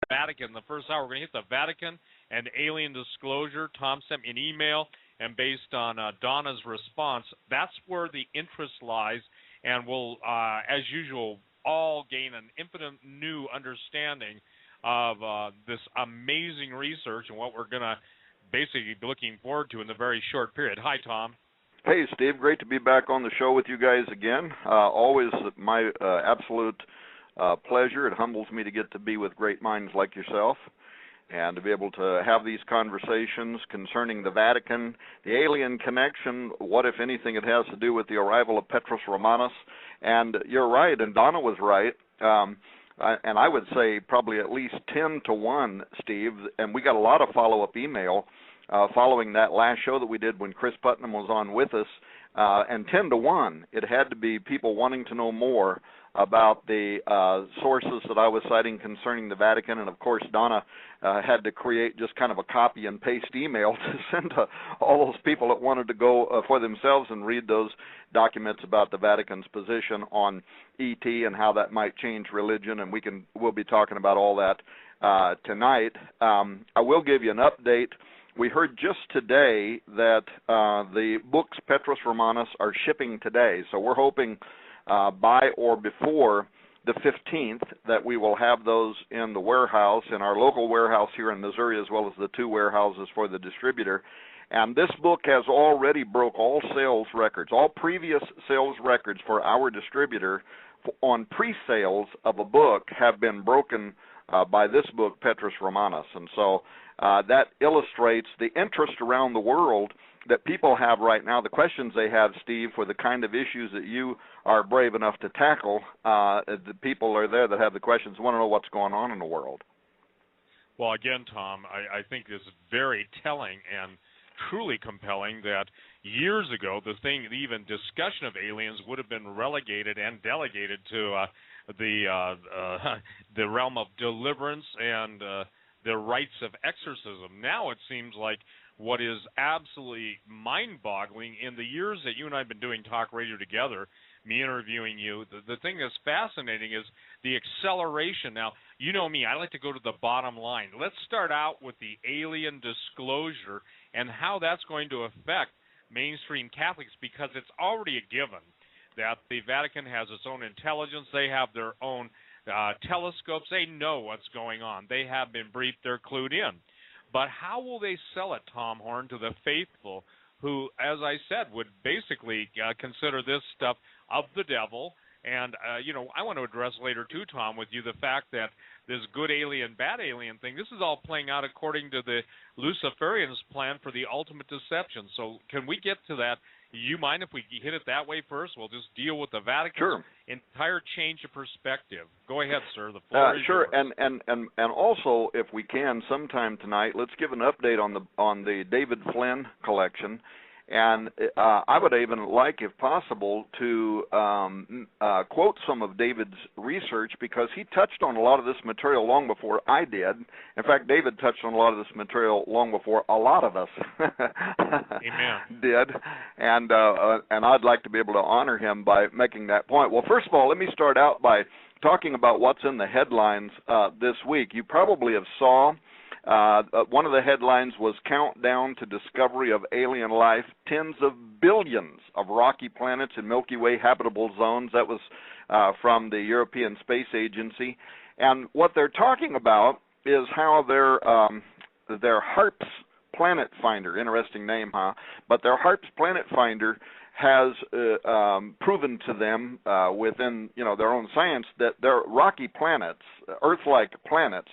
Vatican. The first hour, we're going to hit the Vatican and alien disclosure. Tom sent me an email, and based on Donna's response, that's where the interest lies, and we'll, as usual, all gain an infinite new understanding of this amazing research and what we're going to basically be looking forward to in the very short period. Hi, Tom. Hey, Steve. Great to be back on the show with you guys again. Always my absolute pleasure. It humbles me to get to be with great minds like yourself and to be able to have these conversations concerning the Vatican, the alien connection, what, if anything, it has to do with the arrival of Petrus Romanus. And you're right, and Donna was right. And I would say probably at least 10 to 1, Steve, and we got a lot of follow-up email following that last show that we did when Chris Putnam was on with us, and 10 to 1, it had to be people wanting to know more about the sources that I was citing concerning the Vatican, and of course Donna had to create just kind of a copy and paste email to send to all those people that wanted to go for themselves and read those documents about the Vatican's position on ET and how that might change religion, and we'll be talking about all that tonight. I will give you an update. We heard just today that the books Petrus Romanus are shipping today, so we're hoping by or before the 15th that we will have those in the warehouse, in our local warehouse here in Missouri, as well as the 2 warehouses for the distributor. And this book has already broke all sales records, all previous sales records for our distributor on pre-sales of a book have been broken by this book, Petrus Romanus. And so that illustrates the interest around the world that people have right now, the questions they have, Steve, for the kind of issues that you are brave enough to tackle. The people are there that have the questions, want to know what's going on in the world. Well, again, Tom, I think it's very telling and truly compelling that years ago, even discussion of aliens would have been relegated and delegated to the realm of deliverance and the rites of exorcism. Now it seems like what is absolutely mind-boggling in the years that you and I have been doing talk radio together, me interviewing you, the thing that's fascinating is the acceleration. Now, you know me, I like to go to the bottom line. Let's start out with the alien disclosure and how that's going to affect mainstream Catholics, because it's already a given that the Vatican has its own intelligence. They have their own telescopes. They know what's going on. They have been briefed. They're clued in. But how will they sell it, Tom Horn, to the faithful who, as I said, would basically consider this stuff of the devil? And, I want to address later, too, Tom, with you, the fact that this good alien, bad alien thing, this is all playing out according to the Luciferians' plan for the ultimate deception. So can we get to that? You mind if we hit it that way first? We'll just deal with the Vatican's entire change of perspective. Go ahead, sir. The floor is yours. And also, if we can, sometime tonight, let's give an update on the David Flynn collection. And I would even like, if possible, to quote some of David's research, because he touched on a lot of this material long before I did. In fact, David touched on a lot of this material long before a lot of us did. And I'd like to be able to honor him by making that point. Well, first of all, let me start out by talking about what's in the headlines this week. You probably have saw one of the headlines was Countdown to Discovery of Alien Life, Tens of Billions of Rocky Planets in Milky Way Habitable Zones. That was from the European Space Agency. And what they're talking about is how their HARPS Planet Finder, interesting name, huh? But their HARPS Planet Finder has proven to them within their own science that they're rocky planets, Earth-like planets,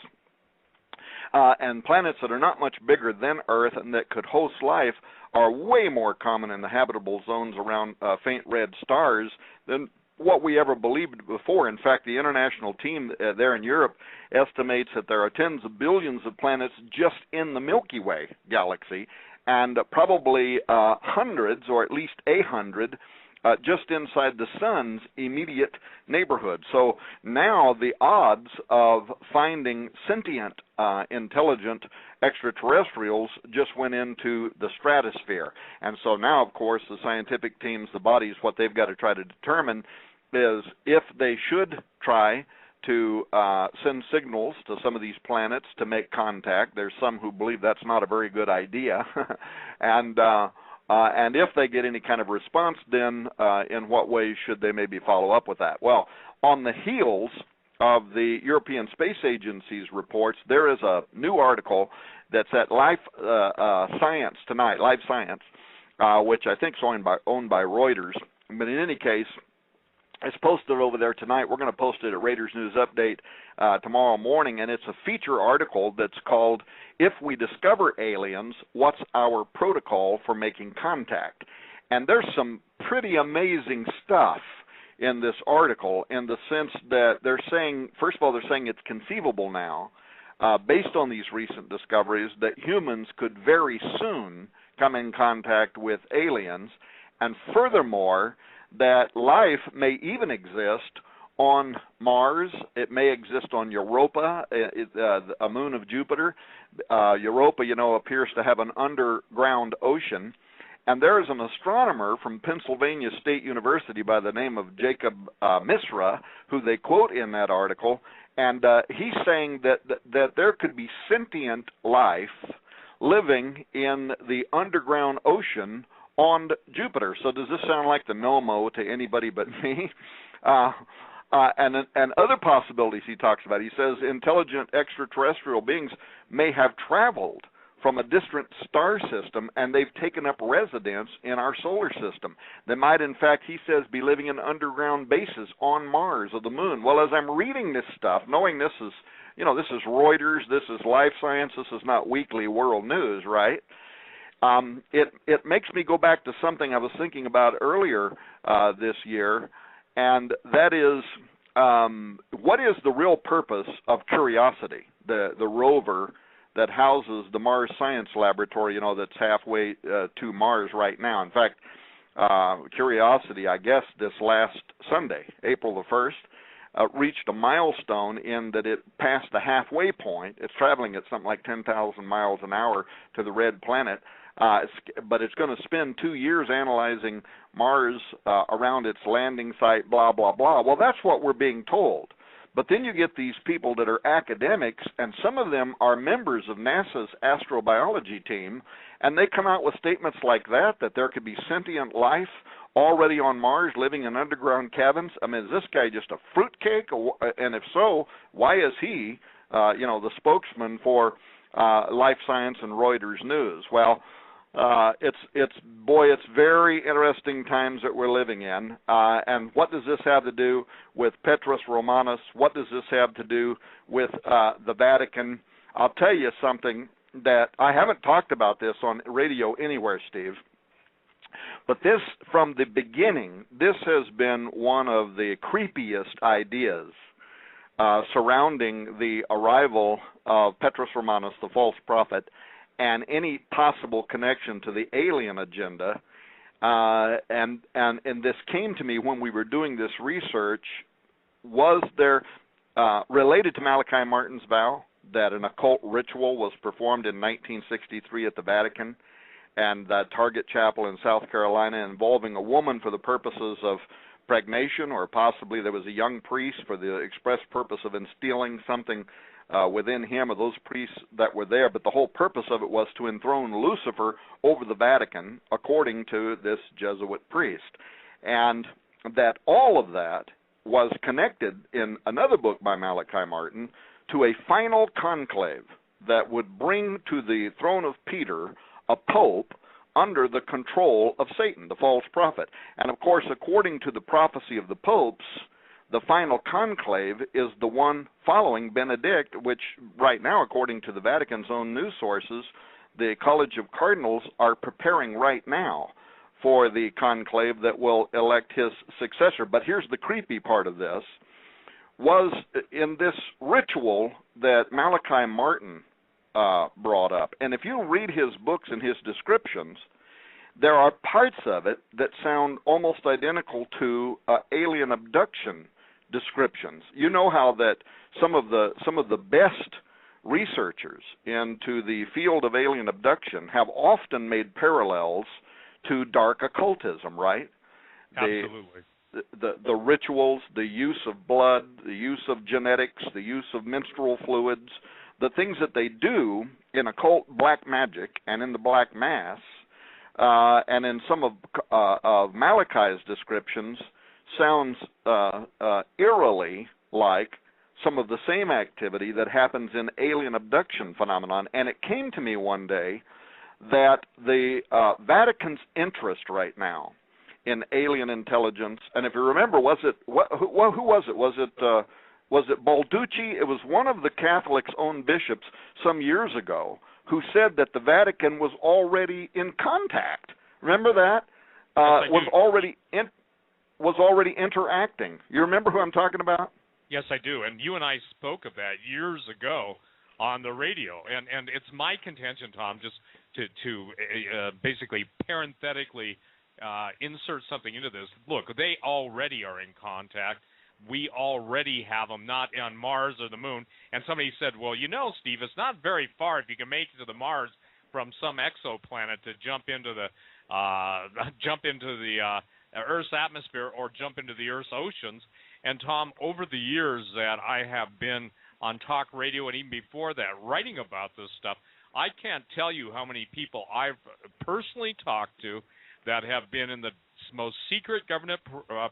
and planets that are not much bigger than Earth and that could host life are way more common in the habitable zones around faint red stars than what we ever believed before. In fact, the international team there in Europe estimates that there are tens of billions of planets just in the Milky Way galaxy, and probably hundreds, or at least 100, just inside the sun's immediate neighborhood. So now the odds of finding sentient, intelligent extraterrestrials just went into the stratosphere. And so now, of course, the scientific teams, the bodies, what they've got to try to determine is if they should try to send signals to some of these planets to make contact. There's some who believe that's not a very good idea. And if they get any kind of response, then in what ways should they maybe follow up with that? Well, on the heels of the European Space Agency's reports, there is a new article that's at Life Science tonight, Life Science, which I think is owned by Reuters. But in any case, it's posted over there tonight. We're going to post it at Raiders News Update tomorrow morning, and it's a feature article that's called "If We Discover Aliens, What's Our Protocol for Making Contact?" And there's some pretty amazing stuff in this article, in the sense that they're saying, first of all, they're saying it's conceivable now, based on these recent discoveries, that humans could very soon come in contact with aliens, and furthermore, that life may even exist on Mars. It may exist on Europa, a moon of Jupiter. Europa, appears to have an underground ocean. And there is an astronomer from Pennsylvania State University by the name of Jacob Misra, who they quote in that article, and he's saying that there could be sentient life living in the underground ocean on Jupiter. So does this sound like the no-mo to anybody but me? And other possibilities he talks about. He says intelligent extraterrestrial beings may have traveled from a distant star system, and they've taken up residence in our solar system. They might, in fact, he says, be living in underground bases on Mars or the moon. Well, as I'm reading this stuff, knowing this is, this is Reuters, this is Life Science, this is not weekly world news, right? It makes me go back to something I was thinking about earlier this year, and that is, what is the real purpose of Curiosity, the rover that houses the Mars Science Laboratory, that's halfway to Mars right now? In fact, Curiosity, I guess this last Sunday, April the 1st, reached a milestone in that it passed the halfway point. It's traveling at something like 10,000 miles an hour to the red planet. But it's going to spend 2 years analyzing Mars around its landing site, blah, blah, blah. Well, that's what we're being told. But then you get these people that are academics, and some of them are members of NASA's astrobiology team, and they come out with statements like that there could be sentient life already on Mars living in underground cabins. I mean, is this guy just a fruitcake? And if so, why is he, the spokesman for Life Science and Reuters News? Well, it's very interesting times that we're living in. And what does this have to do with Petrus Romanus? What does this have to do with the Vatican? I'll tell you something that I haven't talked about this on radio anywhere, Steve. But this, from the beginning, this has been one of the creepiest ideas surrounding the arrival of Petrus Romanus, the false prophet, and any possible connection to the alien agenda. And this came to me when we were doing this research. Was there, related to Malachi Martin's vow, that an occult ritual was performed in 1963 at the Vatican and Target Chapel in South Carolina, involving a woman for the purposes of pregnation, or possibly there was a young priest for the express purpose of instilling something within him or those priests that were there. But the whole purpose of it was to enthrone Lucifer over the Vatican, according to this Jesuit priest. And that all of that was connected in another book by Malachi Martin to a final conclave that would bring to the throne of Peter a pope under the control of Satan, the false prophet. And of course, according to the prophecy of the popes, the final conclave is the one following Benedict, which right now, according to the Vatican's own news sources, the College of Cardinals are preparing right now for the conclave that will elect his successor. But here's the creepy part of this, was in this ritual that Malachi Martin brought up. And if you read his books and his descriptions, there are parts of it that sound almost identical to alien abduction descriptions. You know how that some of the best researchers into the field of alien abduction have often made parallels to dark occultism, right? Absolutely. the rituals, the use of blood, the use of genetics, the use of menstrual fluids, the things that they do in occult black magic and in the black mass, and in some of Malachi's descriptions, sounds eerily like some of the same activity that happens in alien abduction phenomenon. And it came to me one day that the Vatican's interest right now in alien intelligence, and if you remember, who was it? Was it Balducci? It was one of the Catholics' own bishops some years ago who said that the Vatican was already in contact. Remember that? Was already interacting. You remember who I'm talking about? Yes, I do. And you and I spoke of that years ago on the radio. And it's my contention, Tom, just to basically parenthetically insert something into this. Look, they already are in contact. We already have them, not on Mars or the moon. And somebody said, well, you know, Steve, it's not very far if you can make it to the Mars from some exoplanet to jump into the Earth's atmosphere or jump into the Earth's oceans. And Tom, over the years that I have been on talk radio and even before that writing about this stuff, I can't tell you how many people I've personally talked to that have been in the most secret government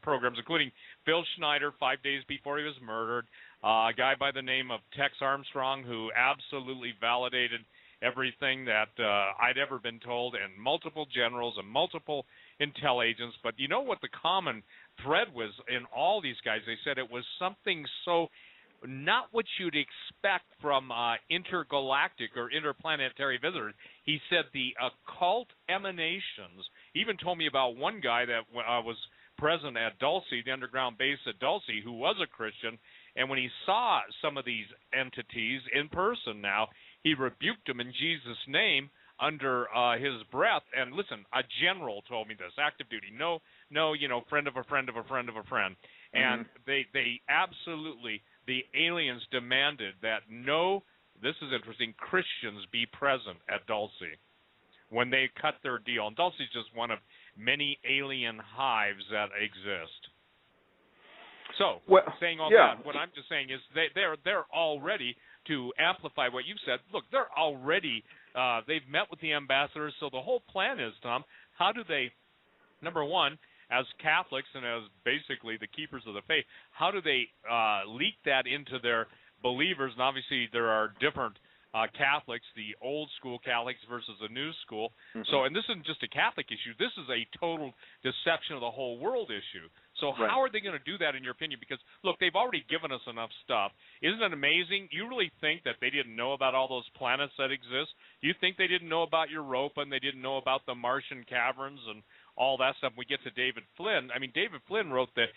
programs, including Phil Schneider 5 days before he was murdered, a guy by the name of Tex Armstrong who absolutely validated everything that I'd ever been told, and multiple generals and multiple intel agents. But you know what the common thread was in all these guys? They said it was something so not what you'd expect from intergalactic or interplanetary visitors. He said the occult emanations. He even told me about one guy that was present at Dulce, the underground base at Dulce, who was a Christian, and when he saw some of these entities in person now, he rebuked them in Jesus' name under his breath. And listen, a general told me this, active duty, no, you know, friend of a friend of a friend of a friend. And they absolutely, the aliens demanded that no, this is interesting, Christians be present at Dulce when they cut their deal. And Dulce is just one of many alien hives that exist. So, saying all that, what I'm just saying is they're already, to amplify what you've said, look, they're already, they've met with the ambassadors. So the whole plan is, Tom, how do they, number one, as Catholics and as basically the keepers of the faith, how do they leak that into their believers? And obviously there are different Catholics, the old school Catholics versus the new school. So, and this isn't just a Catholic issue. This is a total deception of the whole world issue. So how are they going to do that, in your opinion? Because, look, they've already given us enough stuff. Isn't it amazing? You really think that they didn't know about all those planets that exist? You think they didn't know about Europa and they didn't know about the Martian caverns and all that stuff? We get to David Flynn. I mean, David Flynn wrote the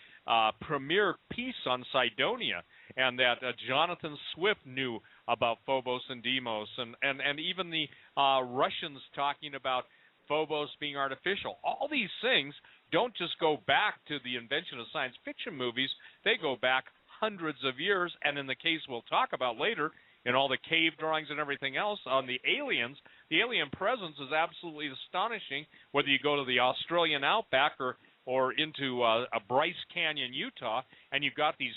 premier piece on Cydonia, and that Jonathan Swift knew about Phobos and Deimos, and even the Russians talking about Phobos being artificial. All these things don't just go back to the invention of science fiction movies. They go back hundreds of years, and in the case we'll talk about later, in all the cave drawings and everything else on the aliens, the alien presence is absolutely astonishing, whether you go to the Australian outback or into Bryce Canyon, Utah, and you've got these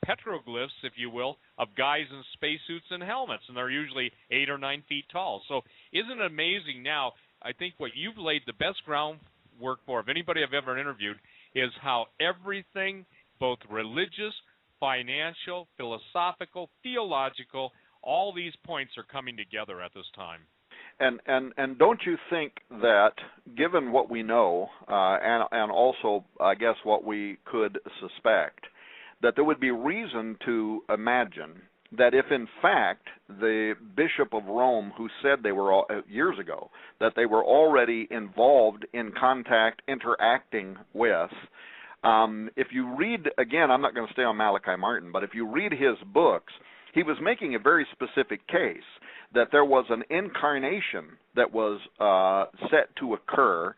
petroglyphs, if you will, of guys in spacesuits and helmets, and they're usually 8 or 9 feet tall. So isn't it amazing now? I think what you've laid the best groundwork for, of anybody I've ever interviewed, is how everything, both religious, financial, philosophical, theological, all these points are coming together at this time. And don't you think that, given what we know, and also, I guess, what we could suspect, that there would be reason to imagine that if, in fact, the Bishop of Rome, who said they were years ago that they were already involved in contact, interacting with, if you read, again, I'm not going to stay on Malachi Martin, but if you read his books, he was making a very specific case that there was an incarnation that was set to occur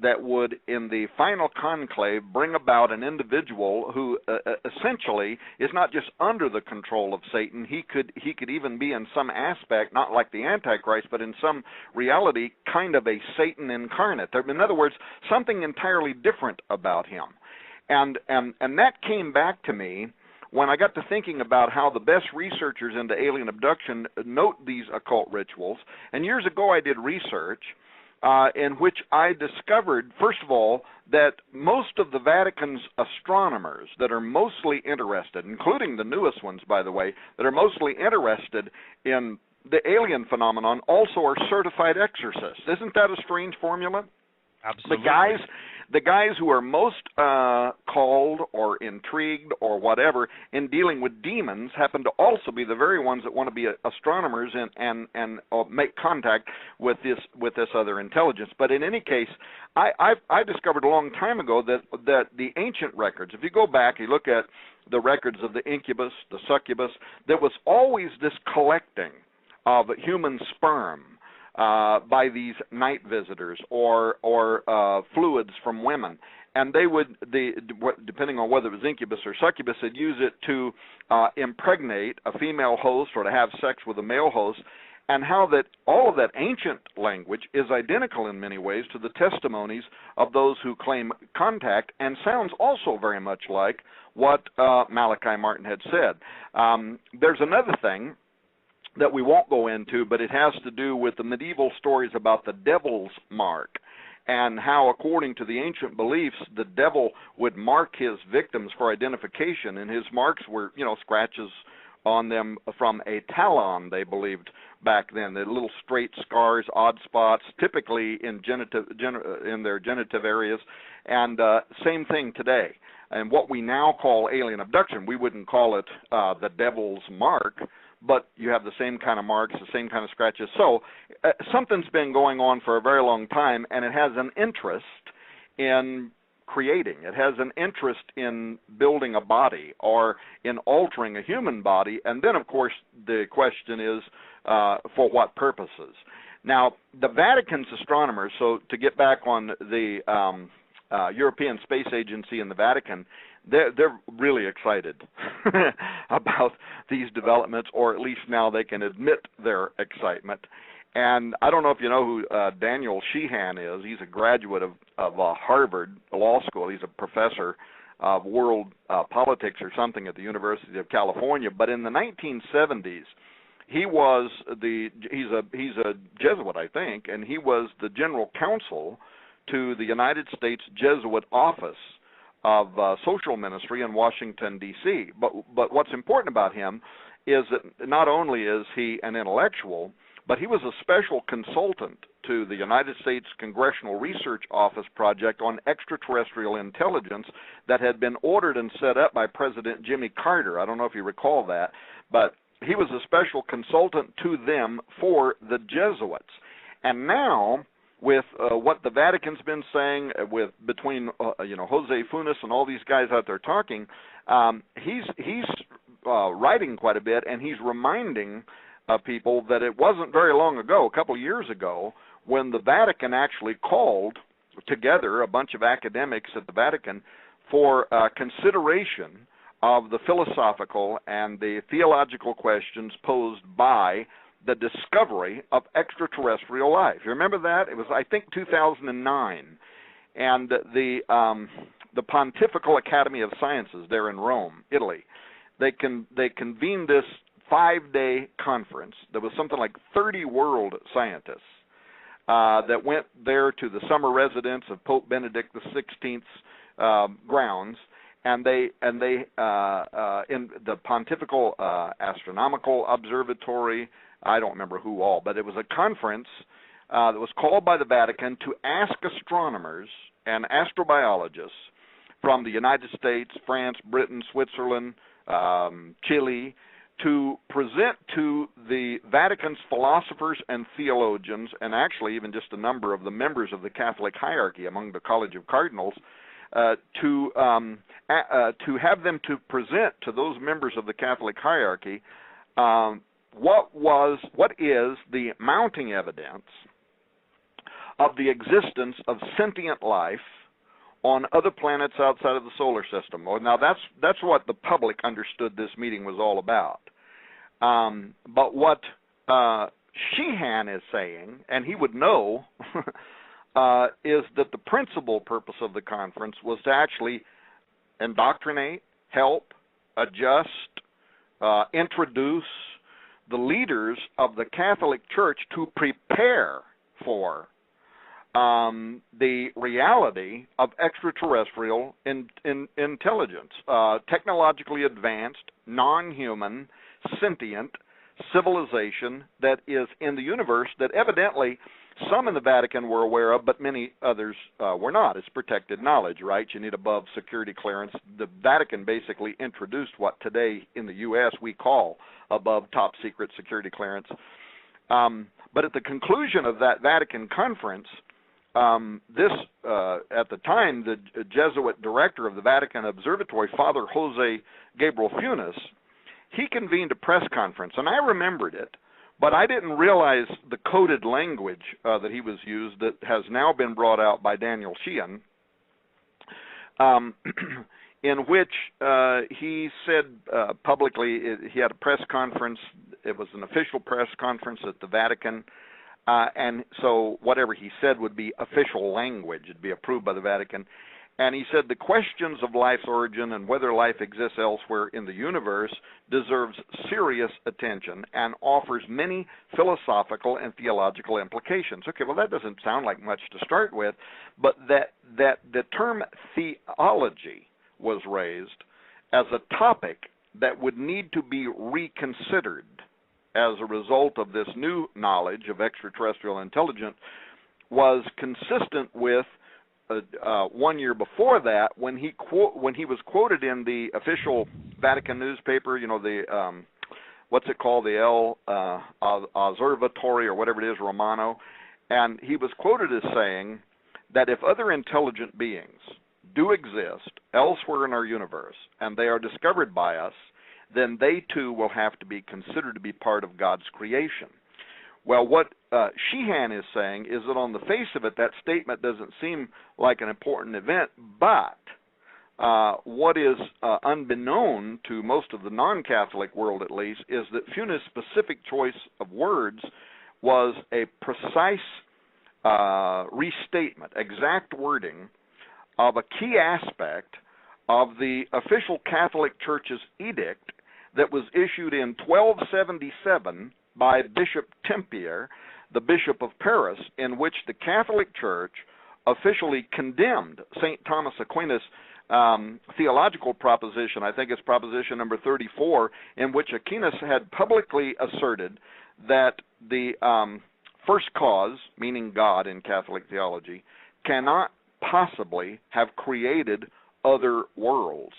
that would, in the final conclave, bring about an individual who essentially is not just under the control of Satan. He could even be, in some aspect, not like the Antichrist, but in some reality, kind of a Satan incarnate. In other words, something entirely different about him. And that came back to me when I got to thinking about how the best researchers into alien abduction note these occult rituals. And years ago I did research in which I discovered, first of all, that most of the Vatican's astronomers that are mostly interested, including the newest ones, by the way, that are mostly interested in the alien phenomenon, also are certified exorcists. Isn't that a strange formula? Absolutely. The guys who are most called or intrigued or whatever in dealing with demons happen to also be the very ones that want to be astronomers and make contact with this other intelligence. But in any case, I discovered a long time ago that the ancient records, if you go back, you look at the records of the incubus, the succubus, there was always this collecting of human sperm by these night visitors or fluids from women, and they would, depending on whether it was incubus or succubus, they'd use it to impregnate a female host or to have sex with a male host, and how that all of that ancient language is identical in many ways to the testimonies of those who claim contact, and sounds also very much like what Malachi Martin had said. There's another thing that we won't go into, but it has to do with the medieval stories about the devil's mark, and how, according to the ancient beliefs, the devil would mark his victims for identification, and his marks were, scratches on them from a talon, they believed back then. The little straight scars, odd spots, typically in their genitive areas, and same thing today. And what we now call alien abduction, we wouldn't call it the devil's mark, but you have the same kind of marks, the same kind of scratches. So something's been going on for a very long time, and it has an interest in creating. It has an interest in building a body or in altering a human body. And then, of course, the question is for what purposes? Now, the Vatican's astronomers, so to get back on the European Space Agency and the Vatican, they're really excited about these developments, or at least now they can admit their excitement. And I don't know if you know who Daniel Sheehan is. He's a graduate of Harvard Law School. He's a professor of world politics or something at the University of California. But in the 1970s, he's a Jesuit, I think, and he was the general counsel to the United States Jesuit Office of Social Ministry in Washington, D.C. But what's important about him is that not only is he an intellectual, but he was a special consultant to the United States Congressional Research Office project on extraterrestrial intelligence that had been ordered and set up by President Jimmy Carter. I don't know if you recall that, but he was a special consultant to them for the Jesuits. And now, with what the Vatican's been saying, between Jose Funes and all these guys out there talking, he's writing quite a bit, and he's reminding people that it wasn't very long ago, a couple of years ago, when the Vatican actually called together a bunch of academics at the Vatican for consideration of the philosophical and the theological questions posed by the discovery of extraterrestrial life. You remember that? It was, I think, 2009, and the Pontifical Academy of Sciences there in Rome, Italy, they convened this 5-day conference. There was something like 30 world scientists that went there to the summer residence of Pope Benedict XVI's grounds, and they in the Pontifical Astronomical Observatory. I don't remember who all, but it was a conference that was called by the Vatican to ask astronomers and astrobiologists from the United States, France, Britain, Switzerland, Chile, to present to the Vatican's philosophers and theologians, and actually even just a number of the members of the Catholic hierarchy among the College of Cardinals, to have them to present to those members of the Catholic hierarchy what is the mounting evidence of the existence of sentient life on other planets outside of the solar system. Now that's what the public understood this meeting was all about. But what Sheehan is saying, and he would know, is that the principal purpose of the conference was to actually indoctrinate, help, adjust, introduce the leaders of the Catholic Church to prepare for the reality of extraterrestrial intelligence, technologically advanced, non-human, sentient civilization that is in the universe that evidently some in the Vatican were aware of, but many others were not. It's protected knowledge, right? You need above security clearance. The Vatican basically introduced what today in the U.S. we call above top secret security clearance. But at the conclusion of that Vatican conference, at the time, the Jesuit director of the Vatican Observatory, Father Jose Gabriel Funes, he convened a press conference, and I remembered it, but I didn't realize the coded language that he was used that has now been brought out by Daniel Sheehan, in which he said publicly, he had a press conference. It was an official press conference at the Vatican, and so whatever he said would be official language. It'd be approved by the Vatican. And he said the questions of life's origin and whether life exists elsewhere in the universe deserves serious attention and offers many philosophical and theological implications. Okay, well, that doesn't sound like much to start with, but that the term theology was raised as a topic that would need to be reconsidered as a result of this new knowledge of extraterrestrial intelligence was consistent with 1 year before that, when he was quoted in the official Vatican newspaper, you know, the what's it called, the El Osservatore or whatever it is, Romano, and he was quoted as saying that if other intelligent beings do exist elsewhere in our universe and they are discovered by us, then they too will have to be considered to be part of God's creation. Well, what Sheehan is saying is that on the face of it, that statement doesn't seem like an important event, but what is unbeknown to most of the non-Catholic world, at least, is that Funes' specific choice of words was a precise restatement, exact wording of a key aspect of the official Catholic Church's edict that was issued in 1277 by Bishop Tempier, the Bishop of Paris, in which the Catholic Church officially condemned St. Thomas Aquinas' theological proposition, I think it's proposition number 34, in which Aquinas had publicly asserted that the first cause, meaning God in Catholic theology, cannot possibly have created other worlds.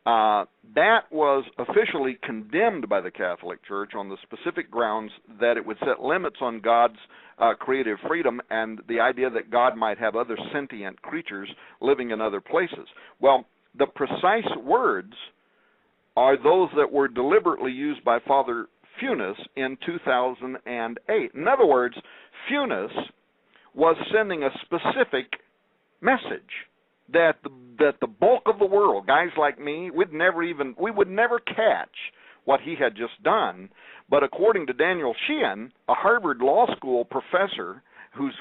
That was officially condemned by the Catholic Church on the specific grounds that it would set limits on God's creative freedom and the idea that God might have other sentient creatures living in other places. Well, the precise words are those that were deliberately used by Father Funes in 2008. In other words, Funes was sending a specific message that the bulk of the world, guys like me, we would never catch what he had just done. But according to Daniel Sheehan, a Harvard Law School professor who's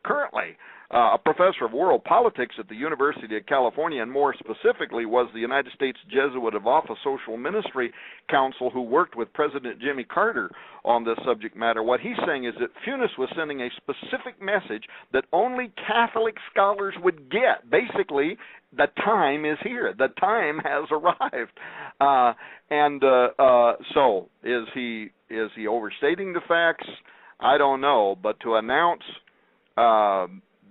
currently a professor of world politics at the University of California, and more specifically was the United States Jesuit of Office Social Ministry Council who worked with President Jimmy Carter on this subject matter. What he's saying is that Funes was sending a specific message that only Catholic scholars would get. Basically, the time is here. The time has arrived. So is he overstating the facts? I don't know. But to announce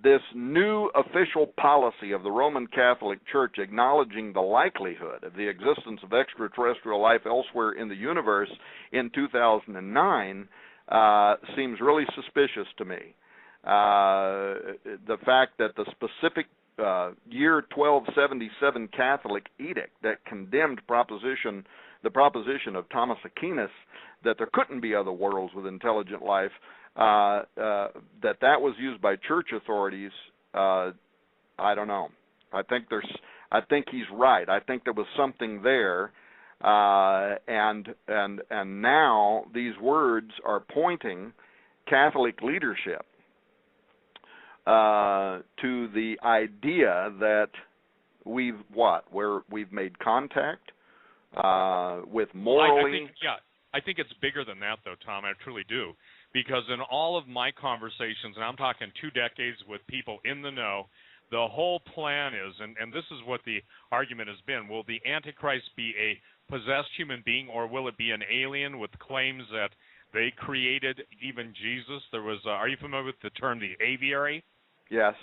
this new official policy of the Roman Catholic Church acknowledging the likelihood of the existence of extraterrestrial life elsewhere in the universe in 2009 seems really suspicious to me. The fact that the specific year 1277 Catholic edict that condemned the proposition of Thomas Aquinas that there couldn't be other worlds with intelligent life, that was used by church authorities, I don't know. I think he's right. I think there was something there, and now these words are pointing Catholic leadership to the idea that we've made contact with morally. I think it's bigger than that, though, Tom. I truly do, because in all of my conversations, and I'm talking 2 decades with people in the know, the whole plan is, and this is what the argument has been: will the Antichrist be a possessed human being, or will it be an alien with claims that they created even Jesus? There was, are you familiar with the term the aviary? Yes.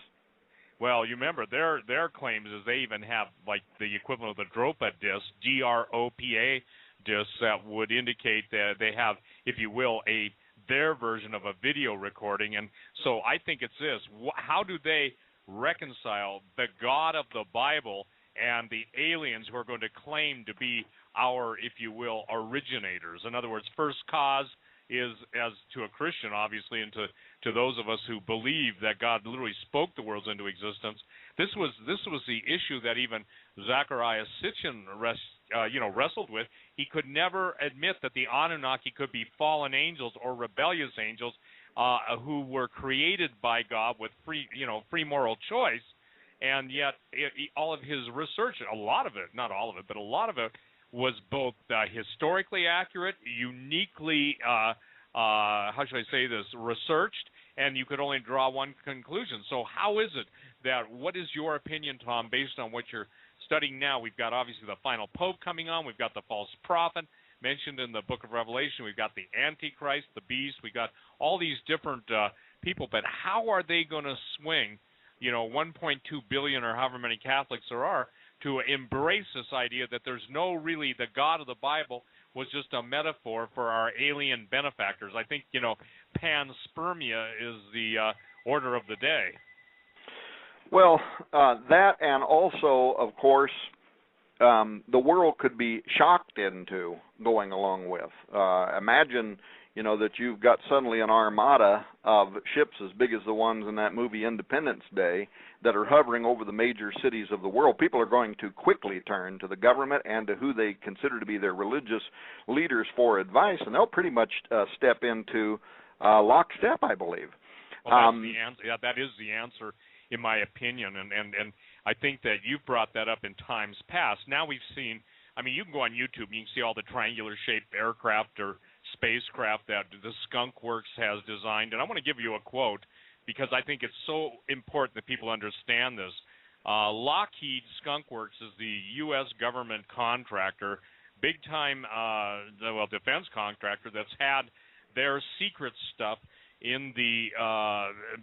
Well, you remember their claims is they even have like the equivalent of the DROPA disc, DROPA discs, that would indicate that they have, if you will, their version of a video recording. And so I think it's this: how do they reconcile the God of the Bible and the aliens who are going to claim to be our, if you will, originators? In other words, first cause is, as to a Christian, obviously, and to those of us who believe that God literally spoke the worlds into existence. This was the issue that even Zecharia Sitchin wrestled with. He could never admit that the Anunnaki could be fallen angels or rebellious angels who were created by God with free moral choice, and yet all of his research, a lot of it, not all of it, but a lot of it, was both historically accurate, uniquely, how should I say this, researched, and you could only draw one conclusion. So how is it that, what is your opinion, Tom, based on what you're studying now? We've got obviously the final pope coming on, we've got the false prophet mentioned in the book of Revelation, we've got the Antichrist, the beast, we've got all these different people, but how are they going to swing, 1.2 billion or however many Catholics there are, to embrace this idea that there's no really, the God of the Bible was just a metaphor for our alien benefactors? I think, panspermia is the order of the day. Well, that, and also, of course, the world could be shocked into going along with. Imagine, that you've got suddenly an armada of ships as big as the ones in that movie Independence Day that are hovering over the major cities of the world. People are going to quickly turn to the government and to who they consider to be their religious leaders for advice, and they'll pretty much step into lockstep, I believe. Well, that's the answer. Yeah, that is the answer, in my opinion, and I think that you've brought that up in times past. Now we've seen, you can go on YouTube and you can see all the triangular-shaped aircraft or spacecraft that the Skunk Works has designed. And I want to give you a quote because I think it's so important that people understand this. Lockheed Skunk Works is the U.S. government contractor, big-time defense contractor that's had their secret stuff in the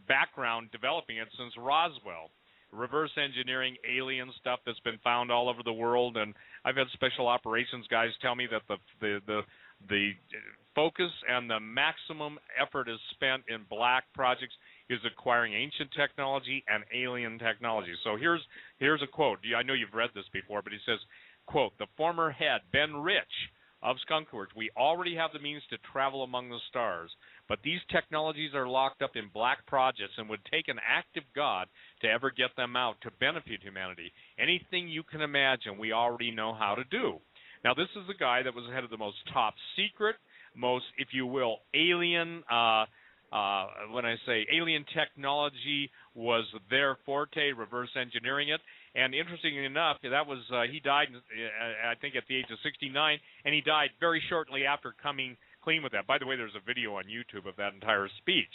background developing it since Roswell. Reverse engineering alien stuff that's been found all over the world, and I've had special operations guys tell me that the focus and the maximum effort is spent in black projects is acquiring ancient technology and alien technology. So here's a quote. I know you've read this before, but he says, quote, "The former head, Ben Rich of Skunkworks, we already have the means to travel among the stars, but these technologies are locked up in black projects and would take an active God to ever get them out to benefit humanity. Anything you can imagine, we already know how to do." Now, this is the guy that was head of the most top secret, most, if you will, alien, when I say alien technology was their forte, reverse engineering it. And interestingly enough, that was he died, I think, at the age of 69, and he died very shortly after coming clean with that. By the way, there's a video on YouTube of that entire speech.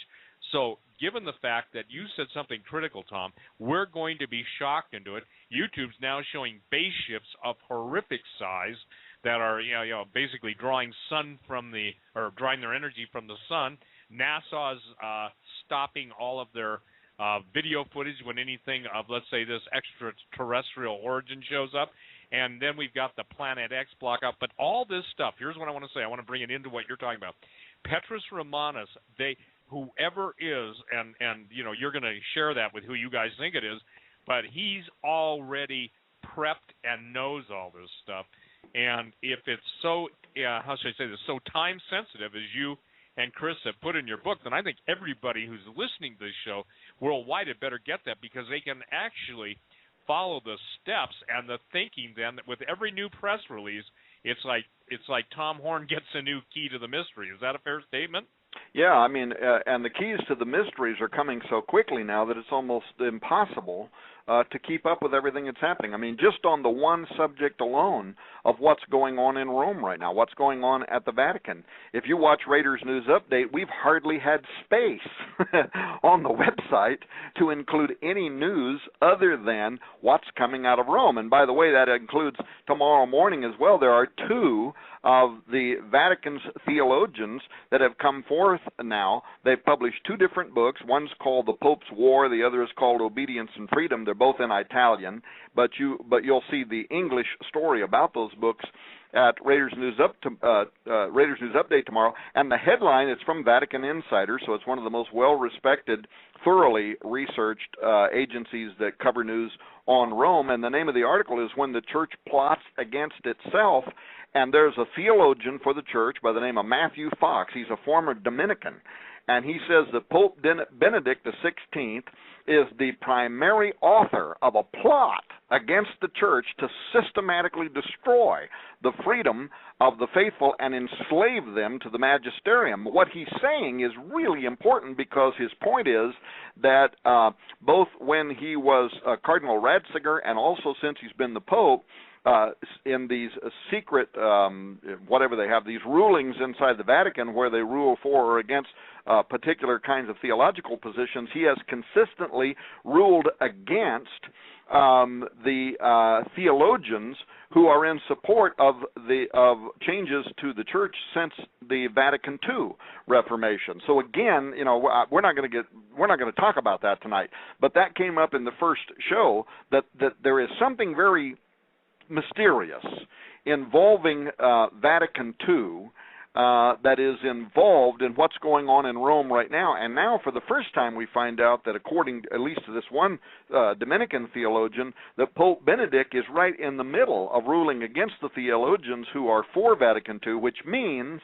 So given the fact that you said something critical, Tom, we're going to be shocked into it. YouTube's now showing base ships of horrific size that are basically drawing drawing their energy from the sun. NASA's stopping all of their video footage when anything of, let's say, this extraterrestrial origin shows up. And then we've got the Planet X block up. But all this stuff, here's what I want to say. I want to bring it into what you're talking about. Petrus Romanus, whoever is, and you're going to share that with who you guys think it is, but he's already prepped and knows all this stuff. And if it's so, how should I say this, so time sensitive as you and Chris have put in your book, then I think everybody who's listening to this show worldwide had better get that, because they can actually follow the steps and the thinking then that with every new press release, it's like Tom Horn gets a new key to the mystery. Is that a fair statement? Yeah, I mean, and the keys to the mysteries are coming so quickly now that it's almost impossible to keep up with everything that's happening. I mean, just on the one subject alone of what's going on in Rome right now, what's going on at the Vatican. If you watch Raiders News Update, we've hardly had space on the website to include any news other than what's coming out of Rome. And by the way, that includes tomorrow morning as well. There are two of the Vatican's theologians that have come forth now. They've published two different books. One's called The Pope's War. The other is called Obedience and Freedom. They're both in Italian, but you'll see the English story about those books at Raiders News Update tomorrow. And the headline is from Vatican Insider, so it's one of the most well-respected, thoroughly researched agencies that cover news on Rome. And the name of the article is When the Church Plots Against Itself. And there's a theologian for the church by the name of Matthew Fox. He's a former Dominican. And he says that Pope Benedict XVI is the primary author of a plot against the church to systematically destroy the freedom of the faithful and enslave them to the magisterium. What he's saying is really important, because his point is that both when he was Cardinal Ratzinger and also since he's been the Pope, in these secret, whatever they have, these rulings inside the Vatican where they rule for or against particular kinds of theological positions, he has consistently ruled against the theologians who are in support of changes to the church since the Vatican II Reformation. So again, we're not going to talk about that tonight, but that came up in the first show, that there is something very mysterious involving Vatican II that is involved in what's going on in Rome right now. And now for the first time we find out that, according at least to this one Dominican theologian, that Pope Benedict is right in the middle of ruling against the theologians who are for Vatican II, which means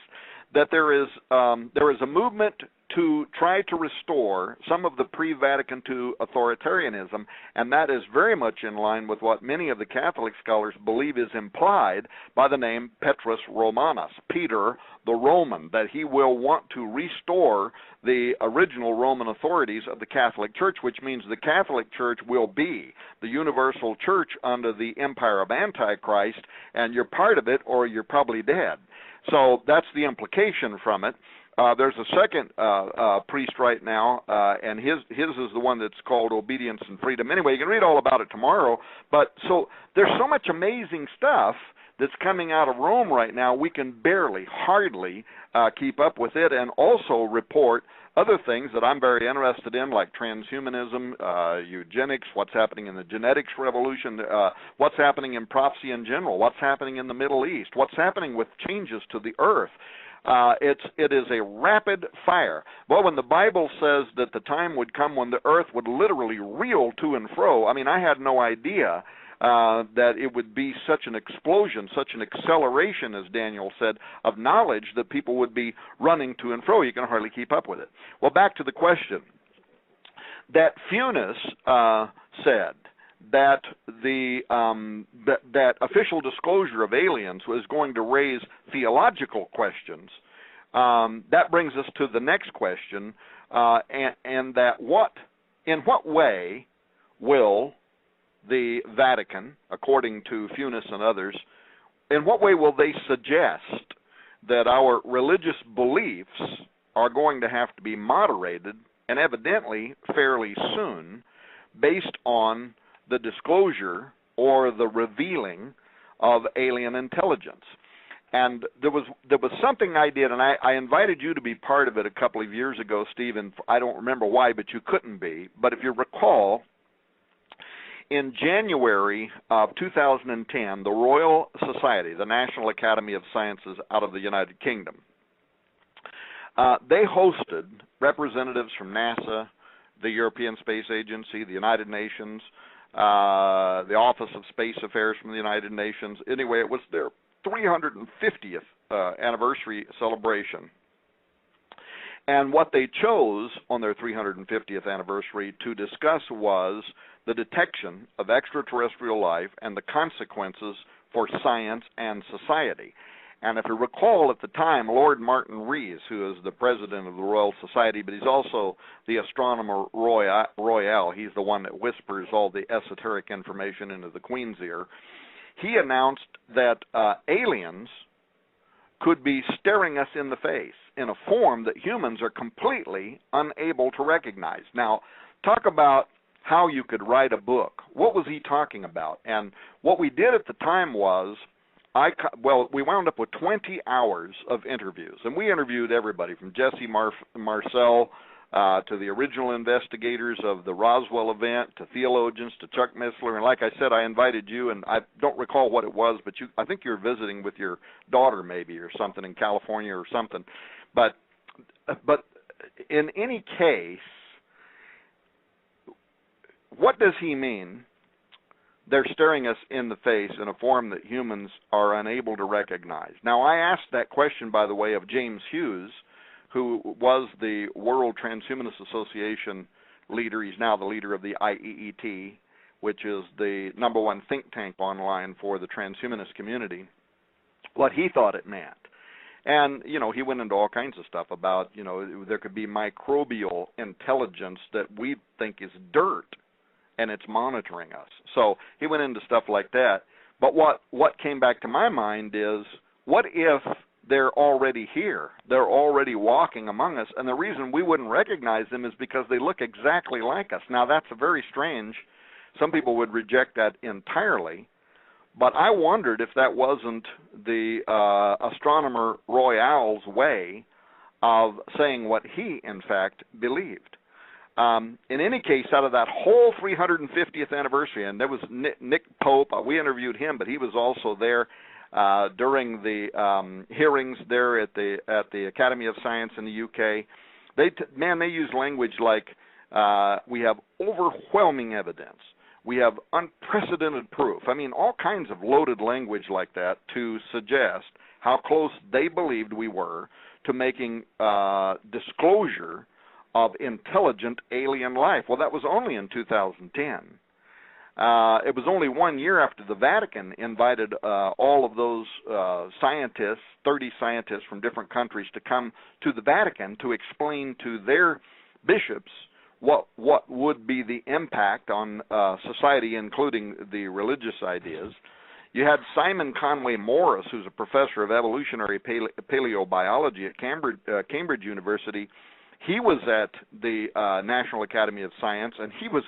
that there is a movement to try to restore some of the pre-Vatican II authoritarianism, and that is very much in line with what many of the Catholic scholars believe is implied by the name Petrus Romanus, Peter the Roman, that he will want to restore the original Roman authorities of the Catholic Church, which means the Catholic Church will be the universal church under the empire of Antichrist, and you're part of it or you're probably dead. So that's the implication from it. There's a second priest right now, and his is the one that's called Obedience and Freedom. Anyway, you can read all about it tomorrow. But so there's so much amazing stuff that's coming out of Rome right now, we can hardly keep up with it, and also report other things that I'm very interested in, like transhumanism, eugenics, what's happening in the genetics revolution, what's happening in prophecy in general, what's happening in the Middle East, what's happening with changes to the earth. It is a rapid fire. Well, when the Bible says that the time would come when the earth would literally reel to and fro, I mean, I had no idea that it would be such an explosion, such an acceleration, as Daniel said, of knowledge that people would be running to and fro. You can hardly keep up with it. Well, back to the question. That Funes said that that official disclosure of aliens was going to raise theological questions. That brings us to the next question, and that in what way will the Vatican, according to Funes and others, in what way will they suggest that our religious beliefs are going to have to be moderated, and evidently fairly soon, based on the disclosure or the revealing of alien intelligence? And there was something I did, and I invited you to be part of it a couple of years ago, Stephen. I don't remember why, but you couldn't be. But if you recall, in January of 2010, the Royal Society, the National Academy of Sciences out of the United Kingdom, they hosted representatives from NASA, the European Space Agency, the United Nations, the Office of Space Affairs from the United Nations. Anyway, it was their 350th anniversary celebration. And what they chose on their 350th anniversary to discuss was the detection of extraterrestrial life and the consequences for science and society. And if you recall at the time, Lord Martin Rees, who is the president of the Royal Society, but he's also the astronomer royal, he's the one that whispers all the esoteric information into the Queen's ear, he announced that aliens could be staring us in the face in a form that humans are completely unable to recognize. Now, talk about how you could write a book. What was he talking about? And what we did at the time was, we wound up with 20 hours of interviews, and we interviewed everybody from Jesse Marcel to the original investigators of the Roswell event, to theologians, to Chuck Missler, and like I said, I invited you, and I don't recall what it was, but I think you were visiting with your daughter maybe or something in California or something. But in any case, what does he mean? They're staring us in the face in a form that humans are unable to recognize. Now, I asked that question, by the way, of James Hughes, who was the World Transhumanist Association leader. He's now the leader of the IEET, which is the #1 think tank online for the transhumanist community, what he thought it meant. And, you know, he went into all kinds of stuff about, you know, there could be microbial intelligence that we think is dirt, and it's monitoring us. So he went into stuff like that. But what came back to my mind is, what if they're already here? They're already walking among us, and the reason we wouldn't recognize them is because they look exactly like us. Now, that's very strange. Some people would reject that entirely, but I wondered if that wasn't the astronomer royal's way of saying what he, in fact, believed. In any case, out of that whole 350th anniversary, and there was Nick Pope, we interviewed him, but he was also there during the hearings there at the Academy of Science in the UK. They use language like, we have overwhelming evidence, we have unprecedented proof. I mean, all kinds of loaded language like that to suggest how close they believed we were to making disclosure of intelligent alien life. Well, that was only in 2010. It was only 1 year after the Vatican invited all of those scientists, 30 scientists from different countries, to come to the Vatican to explain to their bishops what would be the impact on society, including the religious ideas. You had Simon Conway Morris, who's a professor of evolutionary paleobiology at Cambridge University. He was at the National Academy of Science, and he was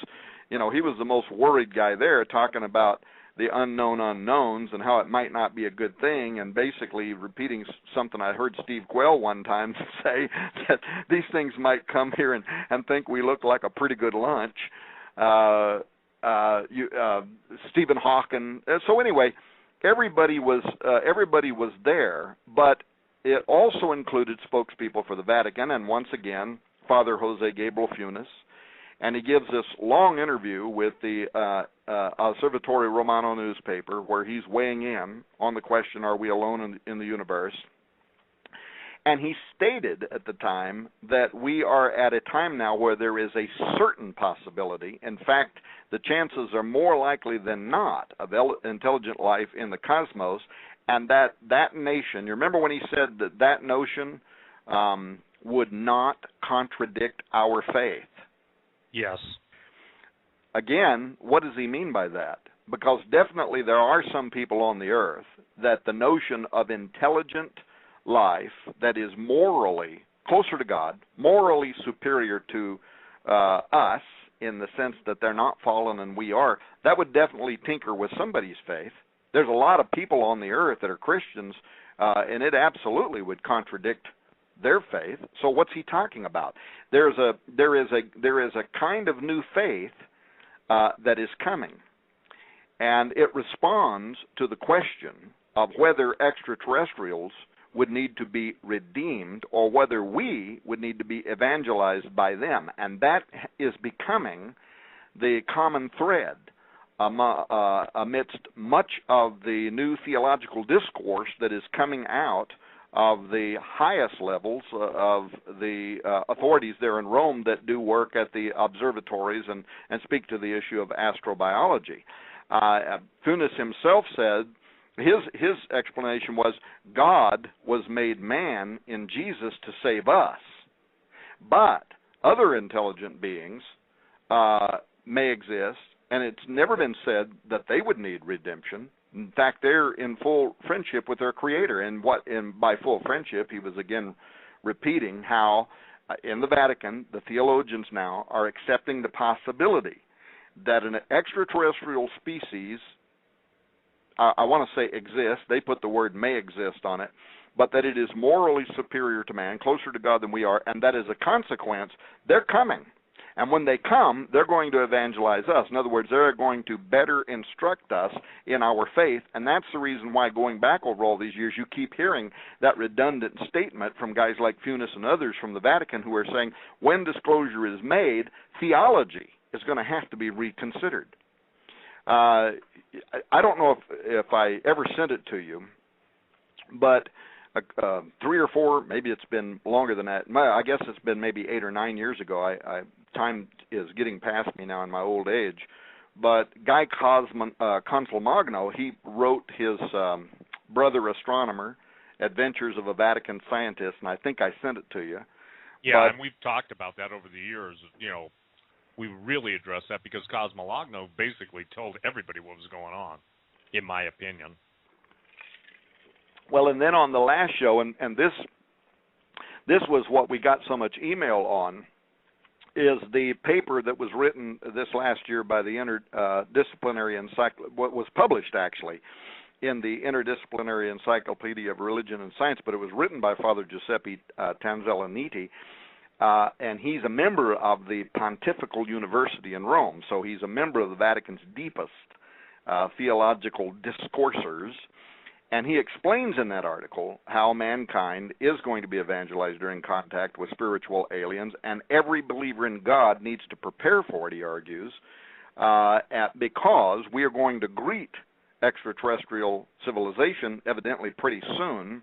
the most worried guy there, talking about the unknown unknowns and how it might not be a good thing, and basically repeating something I heard Steve Quayle one time say, that these things might come here and think we look like a pretty good lunch. Stephen Hawking. So anyway, everybody was there, but it also included spokespeople for the Vatican, and once again, Father Jose Gabriel Funes, and he gives this long interview with the Osservatore Romano newspaper, where he's weighing in on the question, are we alone in the universe? And he stated at the time that we are at a time now where there is a certain possibility, in fact, the chances are more likely than not, of intelligent life in the cosmos, and that nation, you remember when he said that notion would not contradict our faith? Yes. Again, what does he mean by that? Because definitely there are some people on the earth that the notion of intelligent life that is morally closer to God, morally superior to us, in the sense that they're not fallen and we are, that would definitely tinker with somebody's faith. There's a lot of people on the earth that are Christians, and it absolutely would contradict their faith. So what's he talking about? There is a kind of new faith that is coming, and it responds to the question of whether extraterrestrials would need to be redeemed or whether we would need to be evangelized by them, and that is becoming the common thread amidst much of the new theological discourse that is coming out of the highest levels of the authorities there in Rome that do work at the observatories and speak to the issue of astrobiology. Funes himself said his explanation was God was made man in Jesus to save us, but other intelligent beings may exist, and it's never been said that they would need redemption. In fact, they're in full friendship with their Creator, and by full friendship, he was again repeating how in the Vatican, the theologians now are accepting the possibility that an extraterrestrial species, I want to say exists, they put the word may exist on it, but that it is morally superior to man, closer to God than we are, and that as a consequence, they're coming. And when they come, they're going to evangelize us. In other words, they're going to better instruct us in our faith, and that's the reason why, going back over all these years, you keep hearing that redundant statement from guys like Funes and others from the Vatican who are saying, when disclosure is made, theology is going to have to be reconsidered. I don't know if I ever sent it to you, but 3 or 4, maybe it's been longer than that. I guess it's been maybe 8 or 9 years ago. Time is getting past me now in my old age. But Guy Consolmagno, he wrote his Brother Astronomer, Adventures of a Vatican Scientist, and I think I sent it to you. Yeah, and we've talked about that over the years. We really addressed that because Cosmologno basically told everybody what was going on, in my opinion. Well, and then on the last show, and this was what we got so much email on, is the paper that was written this last year by the Interdisciplinary what was published actually in the Interdisciplinary Encyclopedia of Religion and Science, but it was written by Father Giuseppe Tanzella-Nitti, and he's a member of the Pontifical University in Rome, so he's a member of the Vatican's deepest theological discoursers. And he explains in that article how mankind is going to be evangelized during contact with spiritual aliens, and every believer in God needs to prepare for it, he argues, because we are going to greet extraterrestrial civilization evidently pretty soon.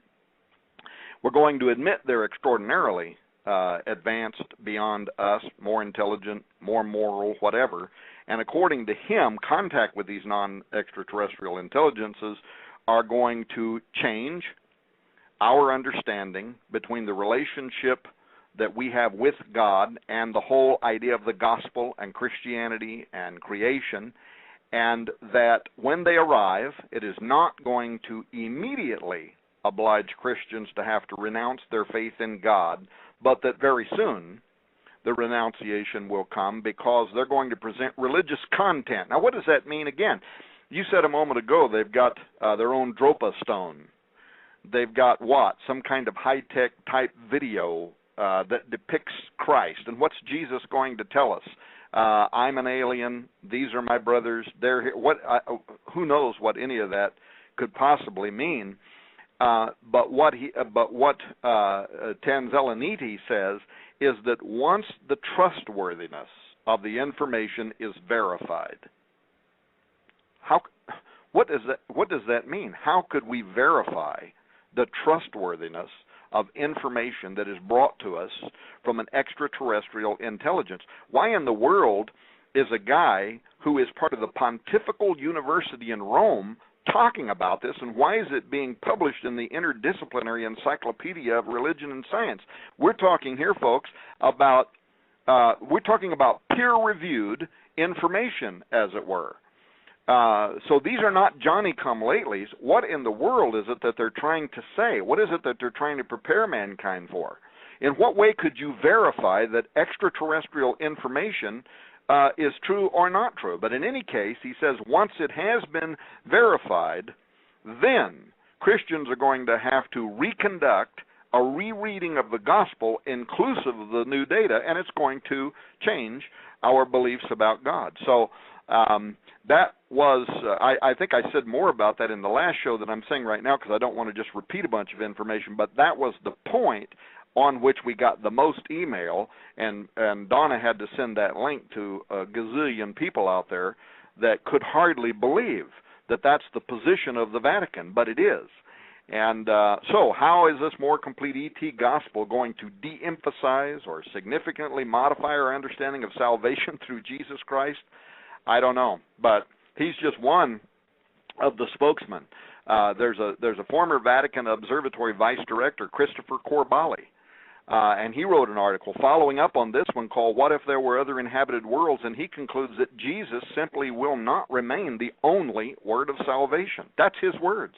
We're going to admit they're extraordinarily advanced beyond us, more intelligent, more moral, whatever. And according to him, contact with these non-extraterrestrial intelligences are going to change our understanding between the relationship that we have with God and the whole idea of the gospel and Christianity and creation, and that when they arrive, it is not going to immediately oblige Christians to have to renounce their faith in God, but that very soon the renunciation will come because they're going to present religious content. Now, what does that mean again? You said a moment ago they've got their own Dropa stone. They've got what? Some kind of high-tech type video that depicts Christ. And what's Jesus going to tell us? I'm an alien. These are my brothers. They're here. Who knows what any of that could possibly mean? But what Tanzella-Nitti says is that once the trustworthiness of the information is verified, what does that mean? How could we verify the trustworthiness of information that is brought to us from an extraterrestrial intelligence? Why in the world is a guy who is part of the Pontifical University in Rome talking about this, and why is it being published in the Interdisciplinary Encyclopedia of Religion and Science? We're talking here, folks, about peer-reviewed information, as it were. So these are not Johnny-come-latelys. What in the world is it that they're trying to say? What is it that they're trying to prepare mankind for? In what way could you verify that extraterrestrial information is true or not true? But in any case, he says once it has been verified, then Christians are going to have to reconduct a rereading of the gospel inclusive of the new data, and it's going to change our beliefs about God. So that was, I think I said more about that in the last show than I'm saying right now because I don't want to just repeat a bunch of information, but that was the point on which we got the most email, and Donna had to send that link to a gazillion people out there that could hardly believe that that's the position of the Vatican, but it is. And so how is this more complete ET gospel going to de-emphasize or significantly modify our understanding of salvation through Jesus Christ? I don't know, but he's just one of the spokesman. There's a former Vatican Observatory Vice Director, Christopher Corbali, and he wrote an article following up on this one called "What If There Were Other Inhabited Worlds?" and he concludes that Jesus simply will not remain the only word of salvation. That's his words.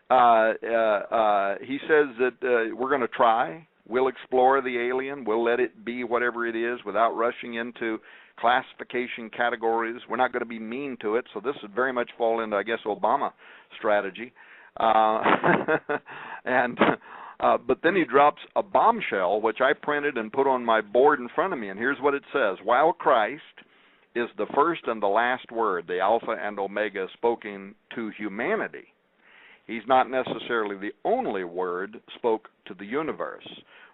He says that we're going to try. We'll explore the alien. We'll let it be whatever it is without rushing into classification categories. We're not going to be mean to it. So this would very much fall into, I guess, Obama strategy. But then he drops a bombshell, which I printed and put on my board in front of me. And here's what it says. While Christ is the first and the last word, the Alpha and Omega spoken to humanity, he's not necessarily the only word spoke to the universe.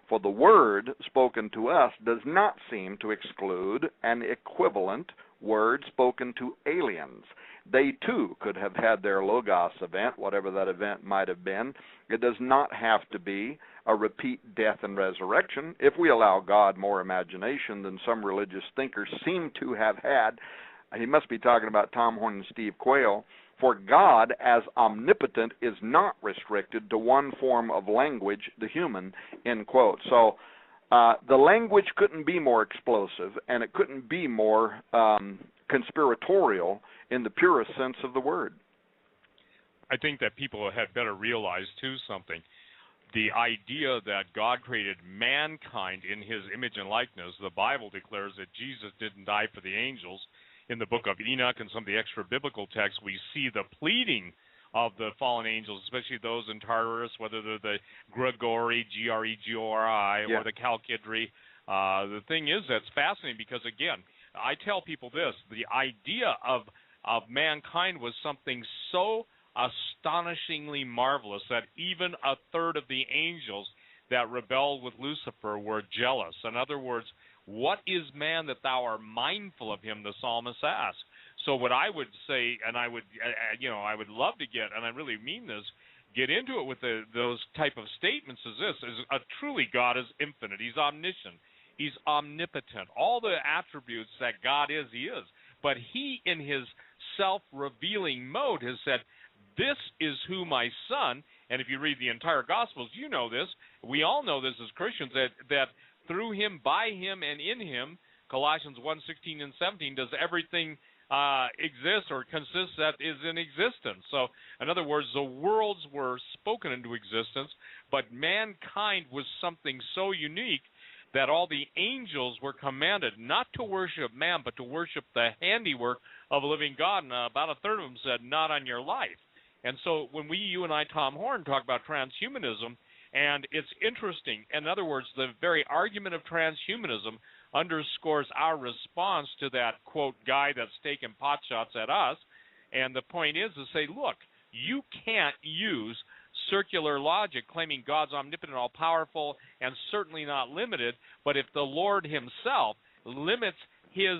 For the word spoken to us does not seem to exclude an equivalent word spoken to aliens. They too could have had their Logos event, whatever that event might have been. It does not have to be a repeat death and resurrection. If we allow God more imagination than some religious thinkers seem to have had, he must be talking about Tom Horn and Steve Quayle. For God, as omnipotent, is not restricted to one form of language, the human, end quote. So the language couldn't be more explosive, and it couldn't be more conspiratorial in the purest sense of the word. I think that people had better realize, too, something. The idea that God created mankind in his image and likeness, the Bible declares that Jesus didn't die for the angels. In the book of Enoch and some of the extra-biblical texts, we see the pleading of the fallen angels, especially those in Tartarus, whether they're the Grigori, G-R-E-G-O-R-I, or the Chalkidri. The thing is, that's fascinating because, again, I tell people this, the idea of mankind was something so astonishingly marvelous that even a third of the angels that rebelled with Lucifer were jealous. In other words, what is man that thou art mindful of him, the psalmist asks. So what I would say, and I would love to get, and I really mean this, get into it with those type of statements is this, truly God is infinite. He's omniscient. He's omnipotent. All the attributes that God is, he is. But he, in his self-revealing mode, has said, this is who my son, and if you read the entire Gospels, you know this, we all know this as Christians, that through him, by him, and in him, Colossians 1:16 and 17, does everything exist or consist that is in existence. So, in other words, the worlds were spoken into existence, but mankind was something so unique that all the angels were commanded not to worship man, but to worship the handiwork of a living God. And about a third of them said, not on your life. And so when you and I, Tom Horn, talk about transhumanism, and it's interesting, in other words, the very argument of transhumanism underscores our response to that, quote, guy that's taking pot shots at us. And the point is to say, look, you can't use circular logic claiming God's omnipotent, all-powerful, and certainly not limited, but if the Lord himself limits his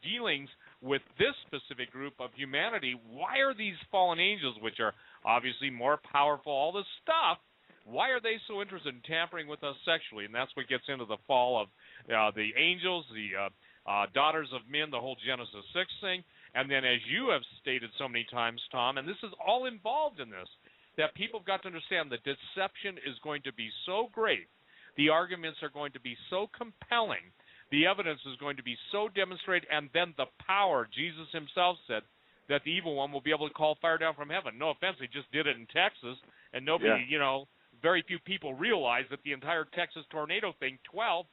dealings with this specific group of humanity, why are these fallen angels, which are obviously more powerful, all this stuff, why are they so interested in tampering with us sexually? And that's what gets into the fall of the angels, the daughters of men, the whole Genesis 6 thing. And then as you have stated so many times, Tom, and this is all involved in this, that people have got to understand the deception is going to be so great, the arguments are going to be so compelling, the evidence is going to be so demonstrated, and then the power, Jesus himself said, that the evil one will be able to call fire down from heaven. No offense, he just did it in Texas, and nobody, very few people realize that the entire Texas tornado thing, 12,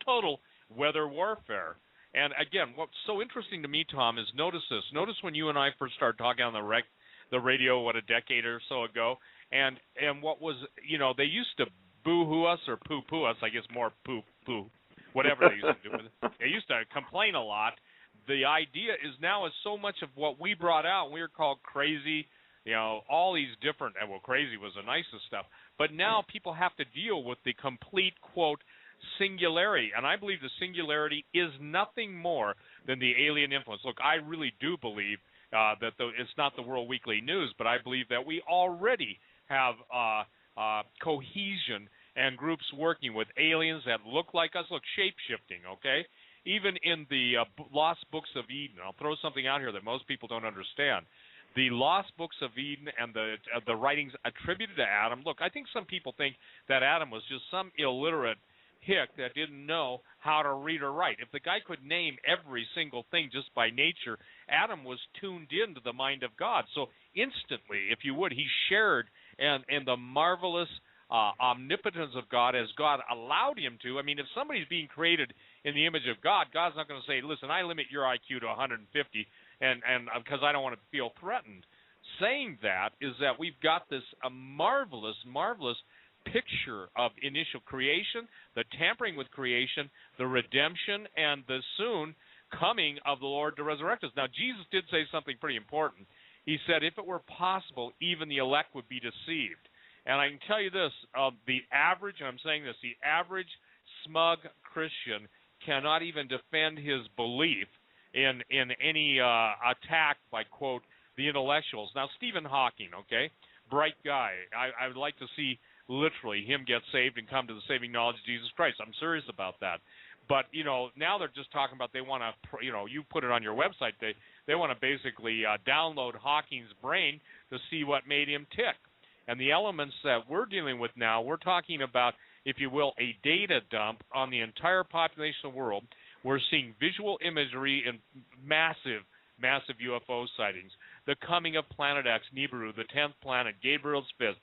total weather warfare. And again, what's so interesting to me, Tom, is notice this. Notice when you and I first started talking on the radio, what, a decade or so ago, and what was, they used to boo-hoo us or poo-poo us, I guess more poo-poo, whatever they used to do. They used to complain a lot. The idea is now is so much of what we brought out, we were called crazy, all these different, well, crazy was the nicest stuff, but now people have to deal with the complete, quote, singularity, and I believe the singularity is nothing more than the alien influence. Look, I really do believe that it's not the World Weekly News, but I believe that we already have cohesion and groups working with aliens that look like us, shape-shifting, okay? Even in the Lost Books of Eden, I'll throw something out here that most people don't understand. the lost books of Eden and the writings attributed to Adam. Look, I think some people think that Adam was just some illiterate hick that didn't know how to read or write. If the guy could name every single thing just by nature, Adam was tuned into the mind of God. So instantly, if you would, he shared in the marvelous omnipotence of God as God allowed him to. I mean, if somebody's being created in the image of God, God's not going to say, listen, I limit your IQ to 150 and because I don't want to feel threatened. Saying that is that we've got this marvelous picture of initial creation, the tampering with creation, the redemption, and the soon coming of the Lord to resurrect us. Now, Jesus did say something pretty important. He said, if it were possible, even the elect would be deceived. And I can tell you this, the average, and I'm saying this, the average smug Christian cannot even defend his belief in any attack by, quote, the intellectuals. Now, Stephen Hawking, okay, bright guy. I would like to see literally him get saved and come to the saving knowledge of Jesus Christ. I'm serious about that. But, now they're just talking about they want to, you put it on your website, they want to basically download Hawking's brain to see what made him tick. And the elements that we're dealing with now, we're talking about, if you will, a data dump on the entire population of the world. We're seeing visual imagery and massive UFO sightings. The coming of Planet X, Nibiru, the 10th planet, Gabriel's fifth.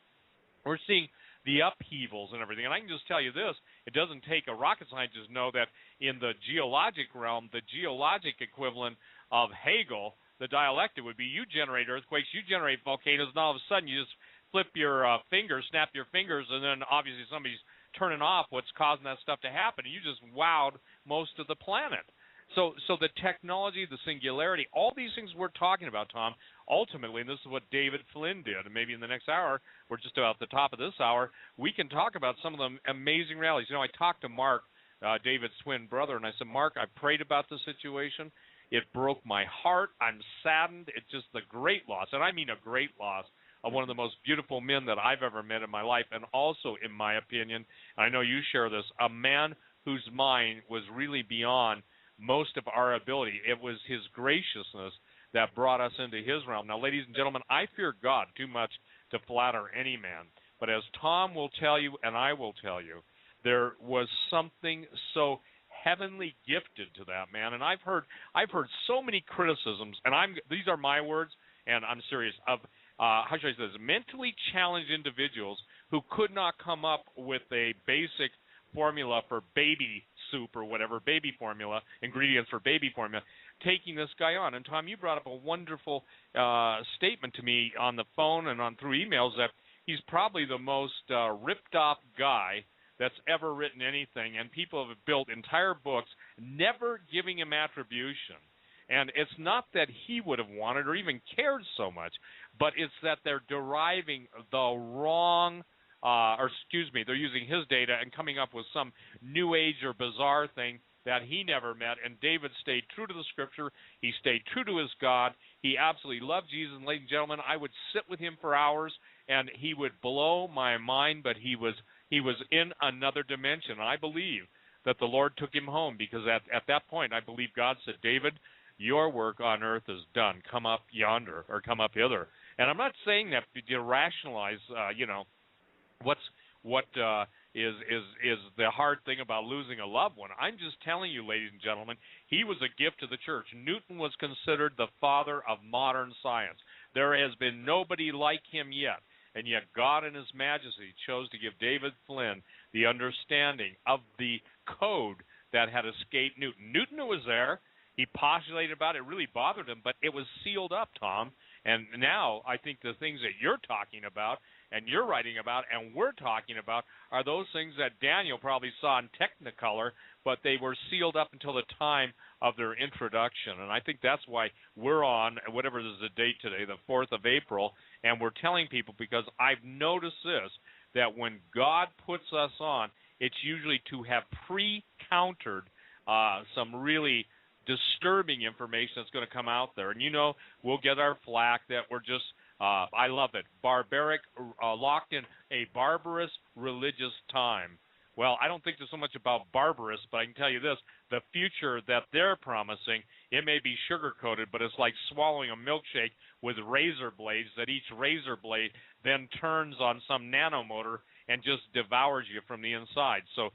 We're seeing the upheavals and everything. And I can just tell you this, it doesn't take a rocket scientist to know that in the geologic realm, the geologic equivalent of Hegel, the dialectic would be you generate earthquakes, you generate volcanoes, and all of a sudden you just flip your fingers, snap your fingers, and then obviously somebody's turning off what's causing that stuff to happen. And you just wowed most of the planet. So the technology, the singularity, all these things we're talking about, Tom, ultimately, and this is what David Flynn did, and maybe in the next hour, we're just about at the top of this hour, we can talk about some of the amazing realities. I talked to Mark, David's twin brother, and I said, Mark, I prayed about the situation. It broke my heart. I'm saddened. It's just a great loss, and I mean a great loss, of one of the most beautiful men that I've ever met in my life, and also, in my opinion, and I know you share this, a man whose mind was really beyond most of our ability. It was his graciousness that brought us into his realm. Now, ladies and gentlemen, I fear God too much to flatter any man. But as Tom will tell you, and I will tell you, there was something so heavenly gifted to that man. And I've heard so many criticisms, and these are my words, and I'm serious, of how should I say this, mentally challenged individuals who could not come up with a basic formula for baby soup or whatever, baby formula, ingredients for baby formula, taking this guy on. And Tom, you brought up a wonderful statement to me on the phone and through emails that he's probably the most ripped off guy that's ever written anything, and people have built entire books never giving him attribution. And it's not that he would have wanted or even cared so much, but it's that they're deriving the wrong, they're using his data and coming up with some new age or bizarre thing that he never met. And David stayed true to the Scripture. He stayed true to his God. He absolutely loved Jesus. And ladies and gentlemen, I would sit with him for hours, and he would blow my mind, but he was in another dimension. And I believe that the Lord took him home, because at that point, I believe God said, David, your work on earth is done. Come up yonder, or come up hither. And I'm not saying that to rationalize, what is the hard thing about losing a loved one. I'm just telling you, ladies and gentlemen, he was a gift to the church. Newton was considered the father of modern science. There has been nobody like him yet. And yet God in his majesty chose to give David Flynn the understanding of the code that had escaped Newton. Newton was there. He postulated about it. It really bothered him, but it was sealed up, Tom. And now I think the things that you're talking about and you're writing about and we're talking about are those things that Daniel probably saw in Technicolor, but they were sealed up until the time of their introduction. And I think that's why we're on, whatever is the date today, the 4th of April, and we're telling people, because I've noticed this, that when God puts us on, it's usually to have pre-countered some really disturbing information that's going to come out there. And we'll get our flack that we're just, I love it, barbaric, locked in a barbarous religious time. Well, I don't think there's so much about barbarous, but I can tell you this: the future that they're promising, it may be sugar-coated, but it's like swallowing a milkshake with razor blades, that each razor blade then turns on some nanomotor and just devours you from the inside. So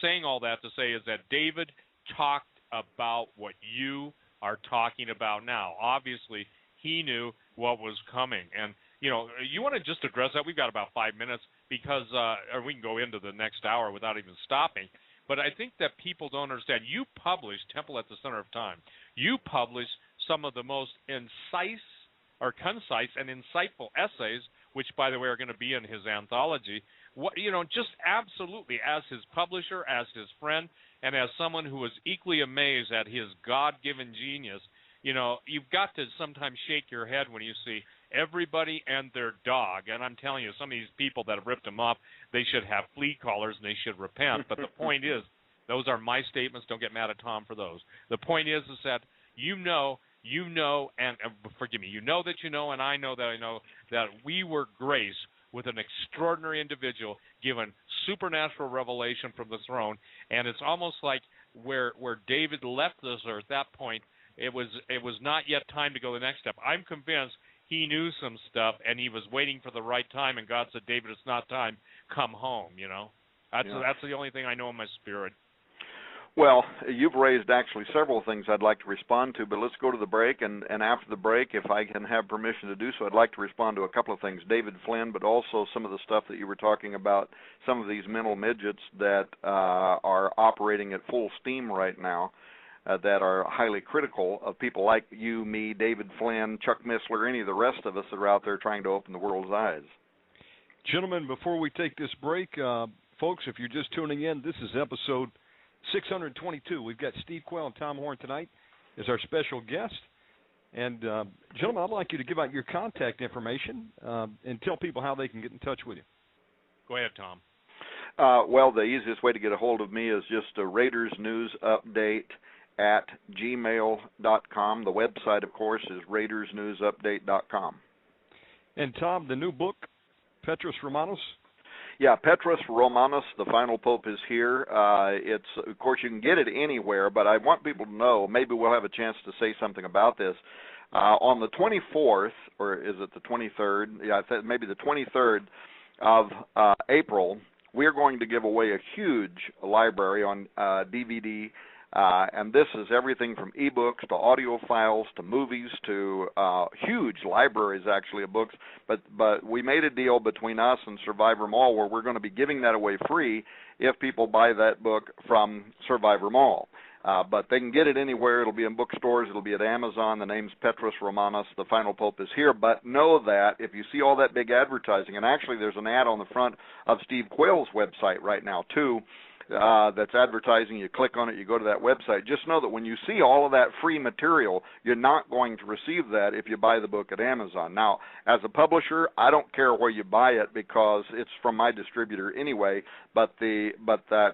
saying all that to say is that David talked about what you are talking about now. Obviously, he knew what was coming. And, you know, you want to just address that? We've got about 5 minutes because, or we can go into the next hour without even stopping. But I think that people don't understand. You published Temple at the Center of Time. You published some of the most concise and insightful essays, which, by the way, are going to be in his anthology. What, you know, just absolutely, as his publisher, as his friend, and as someone who was equally amazed at his God-given genius, you know, you've got to sometimes shake your head when you see everybody and their dog. And I'm telling you, some of these people that have ripped him off, they should have flea collars and they should repent. But the point is, those are my statements. Don't get mad at Tom for those. The point is that you know, and forgive me, you know that you know, and I know that we were graced with an extraordinary individual given supernatural revelation from the throne. And it's almost like where David left this earth at that point, it was not yet time to go the next step. I'm convinced he knew some stuff, and he was waiting for the right time, and God said, David, it's not time. Come home, you know. That's the only thing I know in my spirit. Well, you've raised actually several things I'd like to respond to, but let's go to the break, and after the break, if I can have permission to do so, I'd like to respond to a couple of things. David Flynn, but also some of the stuff that you were talking about, some of these mental midgets that are operating at full steam right now, that are highly critical of people like you, me, David Flynn, Chuck Missler, any of the rest of us that are out there trying to open the world's eyes. Gentlemen, before we take this break, folks, if you're just tuning in, this is episode 622. We've got Steve Quayle and Tom Horn tonight as our special guest. And, gentlemen, I'd like you to give out your contact information and tell people how they can get in touch with you. Go ahead, Tom. Well, the easiest way to get a hold of me is just a Raiders News Update at gmail.com. The website, of course, is raidersnewsupdate.com. And, Tom, the new book, Petrus Romanus? Yeah, Petrus Romanus, the final pope is here. It's, of course, you can get it anywhere, but I want people to know, maybe we'll have a chance to say something about this. On the 24th, or is it the 23rd? Yeah, I think maybe the 23rd of April, we're going to give away a huge library on DVD. And this is everything from ebooks to audio files to movies to huge libraries, actually, of books. But we made a deal between us and Survivor Mall where we're going to be giving that away free if people buy that book from Survivor Mall. But they can get it anywhere. It'll be in bookstores. It'll be at Amazon. The name's Petrus Romanus. The Final Pope is here. But know that if you see all that big advertising, and actually there's an ad on the front of Steve Quayle's website right now, too, that's advertising. You click on it, you go to that website. Just know that when you see all of that free material, you're not going to receive that if you buy the book at Amazon. Now, as a publisher, I don't care where you buy it because it's from my distributor anyway. But that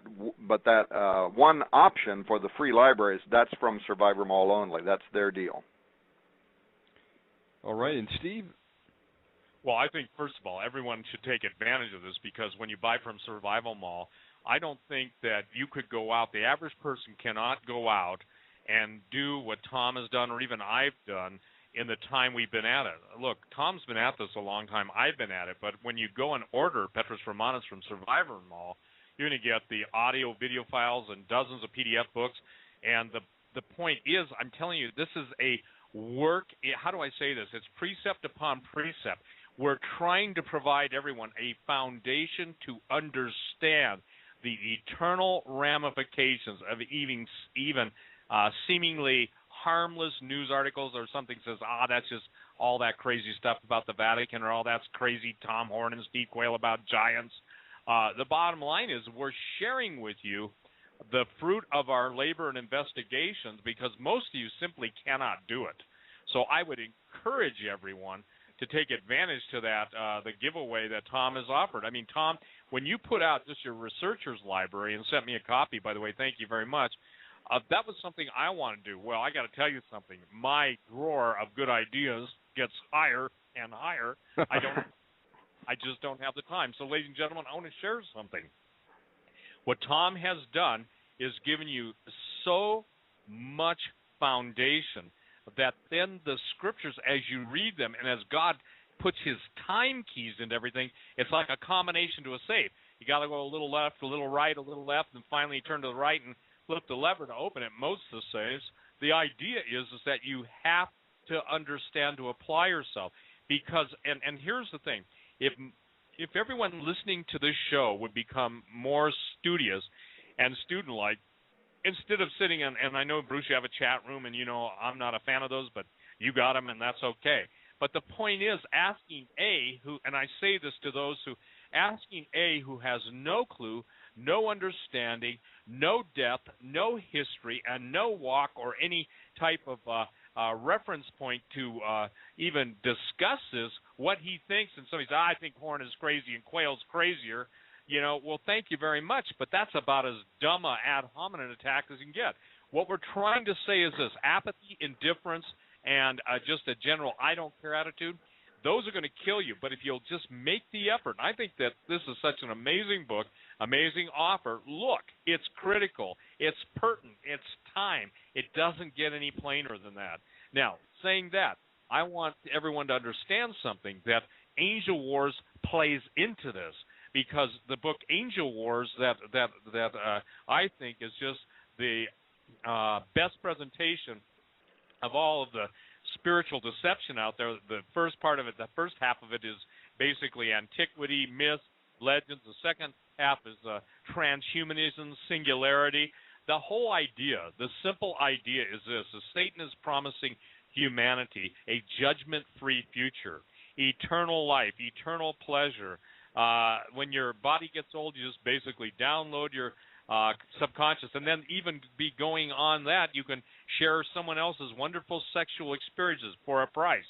one option for the free libraries, that's from Survivor Mall only. That's their deal. All right, and Steve? Well, I think, first of all, everyone should take advantage of this because when you buy from Survival Mall, I don't think that you could go out, the average person cannot go out and do what Tom has done or even I've done in the time we've been at it. Look, Tom's been at this a long time. I've been at it. But when you go and order Petrus Romanus from Survivor Mall, you're going to get the audio, video files, and dozens of PDF books. And the point is, I'm telling you, this is a work, how do I say this? It's precept upon precept. We're trying to provide everyone a foundation to understand the eternal ramifications of even seemingly harmless news articles or something says, that's just all that crazy stuff about the Vatican or all that's crazy Tom Horn and Steve Quayle about giants. The bottom line is we're sharing with you the fruit of our labor and investigations because most of you simply cannot do it. So I would encourage everyone to take advantage to that, the giveaway that Tom has offered. I mean, Tom, when you put out just your researcher's library and sent me a copy, by the way, thank you very much, that was something I want to do. Well, I got to tell you something. My drawer of good ideas gets higher and higher. I just don't have the time. So, ladies and gentlemen, I want to share something. What Tom has done is given you so much foundation that then the scriptures, as you read them and as God puts his time keys into everything, it's like a combination to a safe. You got to go a little left, a little right, a little left, and finally turn to the right and flip the lever to open it. Most of the safes. The idea is that you have to understand to apply yourself, because and here's the thing: if everyone listening to this show would become more studious and student-like, instead of sitting and I know, Bruce, you have a chat room, and I'm not a fan of those, but you got them, and that's okay. But the point is, asking and I say this to those asking who has no clue, no understanding, no depth, no history, and no walk or any type of reference point to even discuss this, what he thinks, and somebody says, I think Horn is crazy and Quayle's crazier, well, thank you very much, but that's about as dumb a ad hominem attack as you can get. What we're trying to say is this: apathy, indifference, and just a general I don't care attitude, those are going to kill you. But if you'll just make the effort, and I think that this is such an amazing book, amazing offer. Look, it's critical, it's pertinent, it's time. It doesn't get any plainer than that. Now, saying that, I want everyone to understand something, that Angel Wars plays into this, because the book Angel Wars that I think is just the best presentation of all of the spiritual deception out there. The first part of it, the first half of it, is basically antiquity, myth, legends. The second half is transhumanism, singularity. The whole idea, the simple idea is this: is Satan is promising humanity a judgment-free future, eternal life, eternal pleasure. When your body gets old, you just basically download your subconscious, and then even be going on that, you can share someone else's wonderful sexual experiences for a price.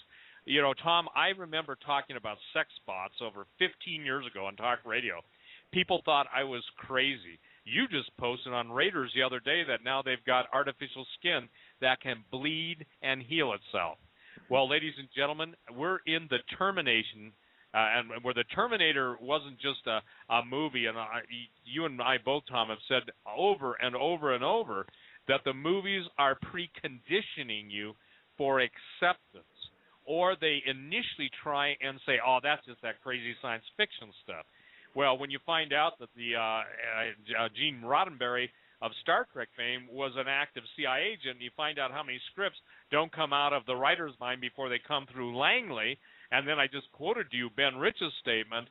Tom, I remember talking about sex bots over 15 years ago on talk radio. People thought I was crazy. You just posted on Raiders the other day that now they've got artificial skin that can bleed and heal itself. Well, ladies and gentlemen, we're in the termination, and where the Terminator wasn't just a movie, and you and I both, Tom, have said over and over and over that the movies are preconditioning you for acceptance, or they initially try and say, oh, that's just that crazy science fiction stuff. Well, when you find out that the Gene Roddenberry of Star Trek fame was an active CIA agent, you find out how many scripts don't come out of the writer's mind before they come through Langley. And then I just quoted to you Ben Rich's statement.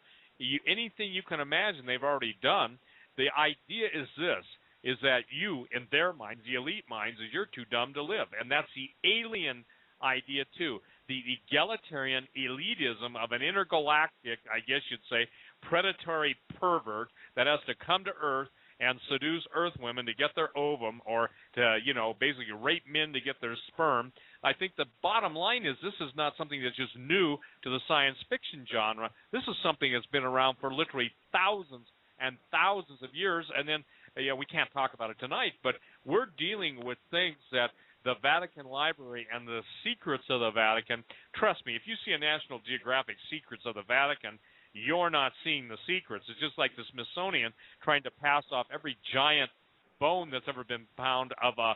Anything you can imagine they've already done. The idea is this, is that you, in their minds, the elite minds, is you're too dumb to live. And that's the alien idea, too. The egalitarian elitism of an intergalactic, I guess you'd say, predatory pervert that has to come to Earth and seduce Earth women to get their ovum, or to, basically rape men to get their sperm. I think the bottom line is this is not something that's just new to the science fiction genre. This is something that's been around for literally thousands and thousands of years, and then we can't talk about it tonight, but we're dealing with things that the Vatican Library and the secrets of the Vatican, trust me, if you see a National Geographic Secrets of the Vatican, you're not seeing the secrets. It's just like the Smithsonian trying to pass off every giant bone that's ever been found of a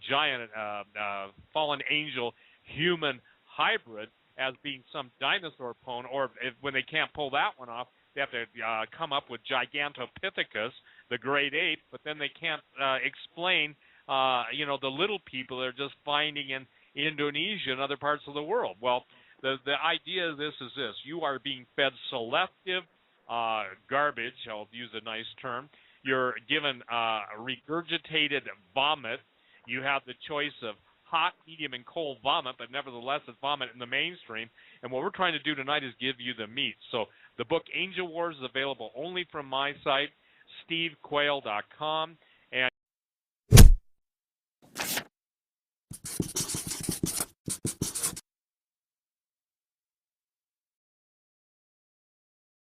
giant fallen angel human hybrid as being some dinosaur bone, or when they can't pull that one off, they have to come up with Gigantopithecus, the great ape, but then they can't explain the little people they're just finding in Indonesia and other parts of the world. Well, the idea of this is this: you are being fed selective garbage. I'll use a nice term. You're given regurgitated vomit. You have the choice of hot, medium, and cold vomit, but nevertheless it's vomit in the mainstream. And what we're trying to do tonight is give you the meat. So the book Angel Wars is available only from my site, stevequayle.com.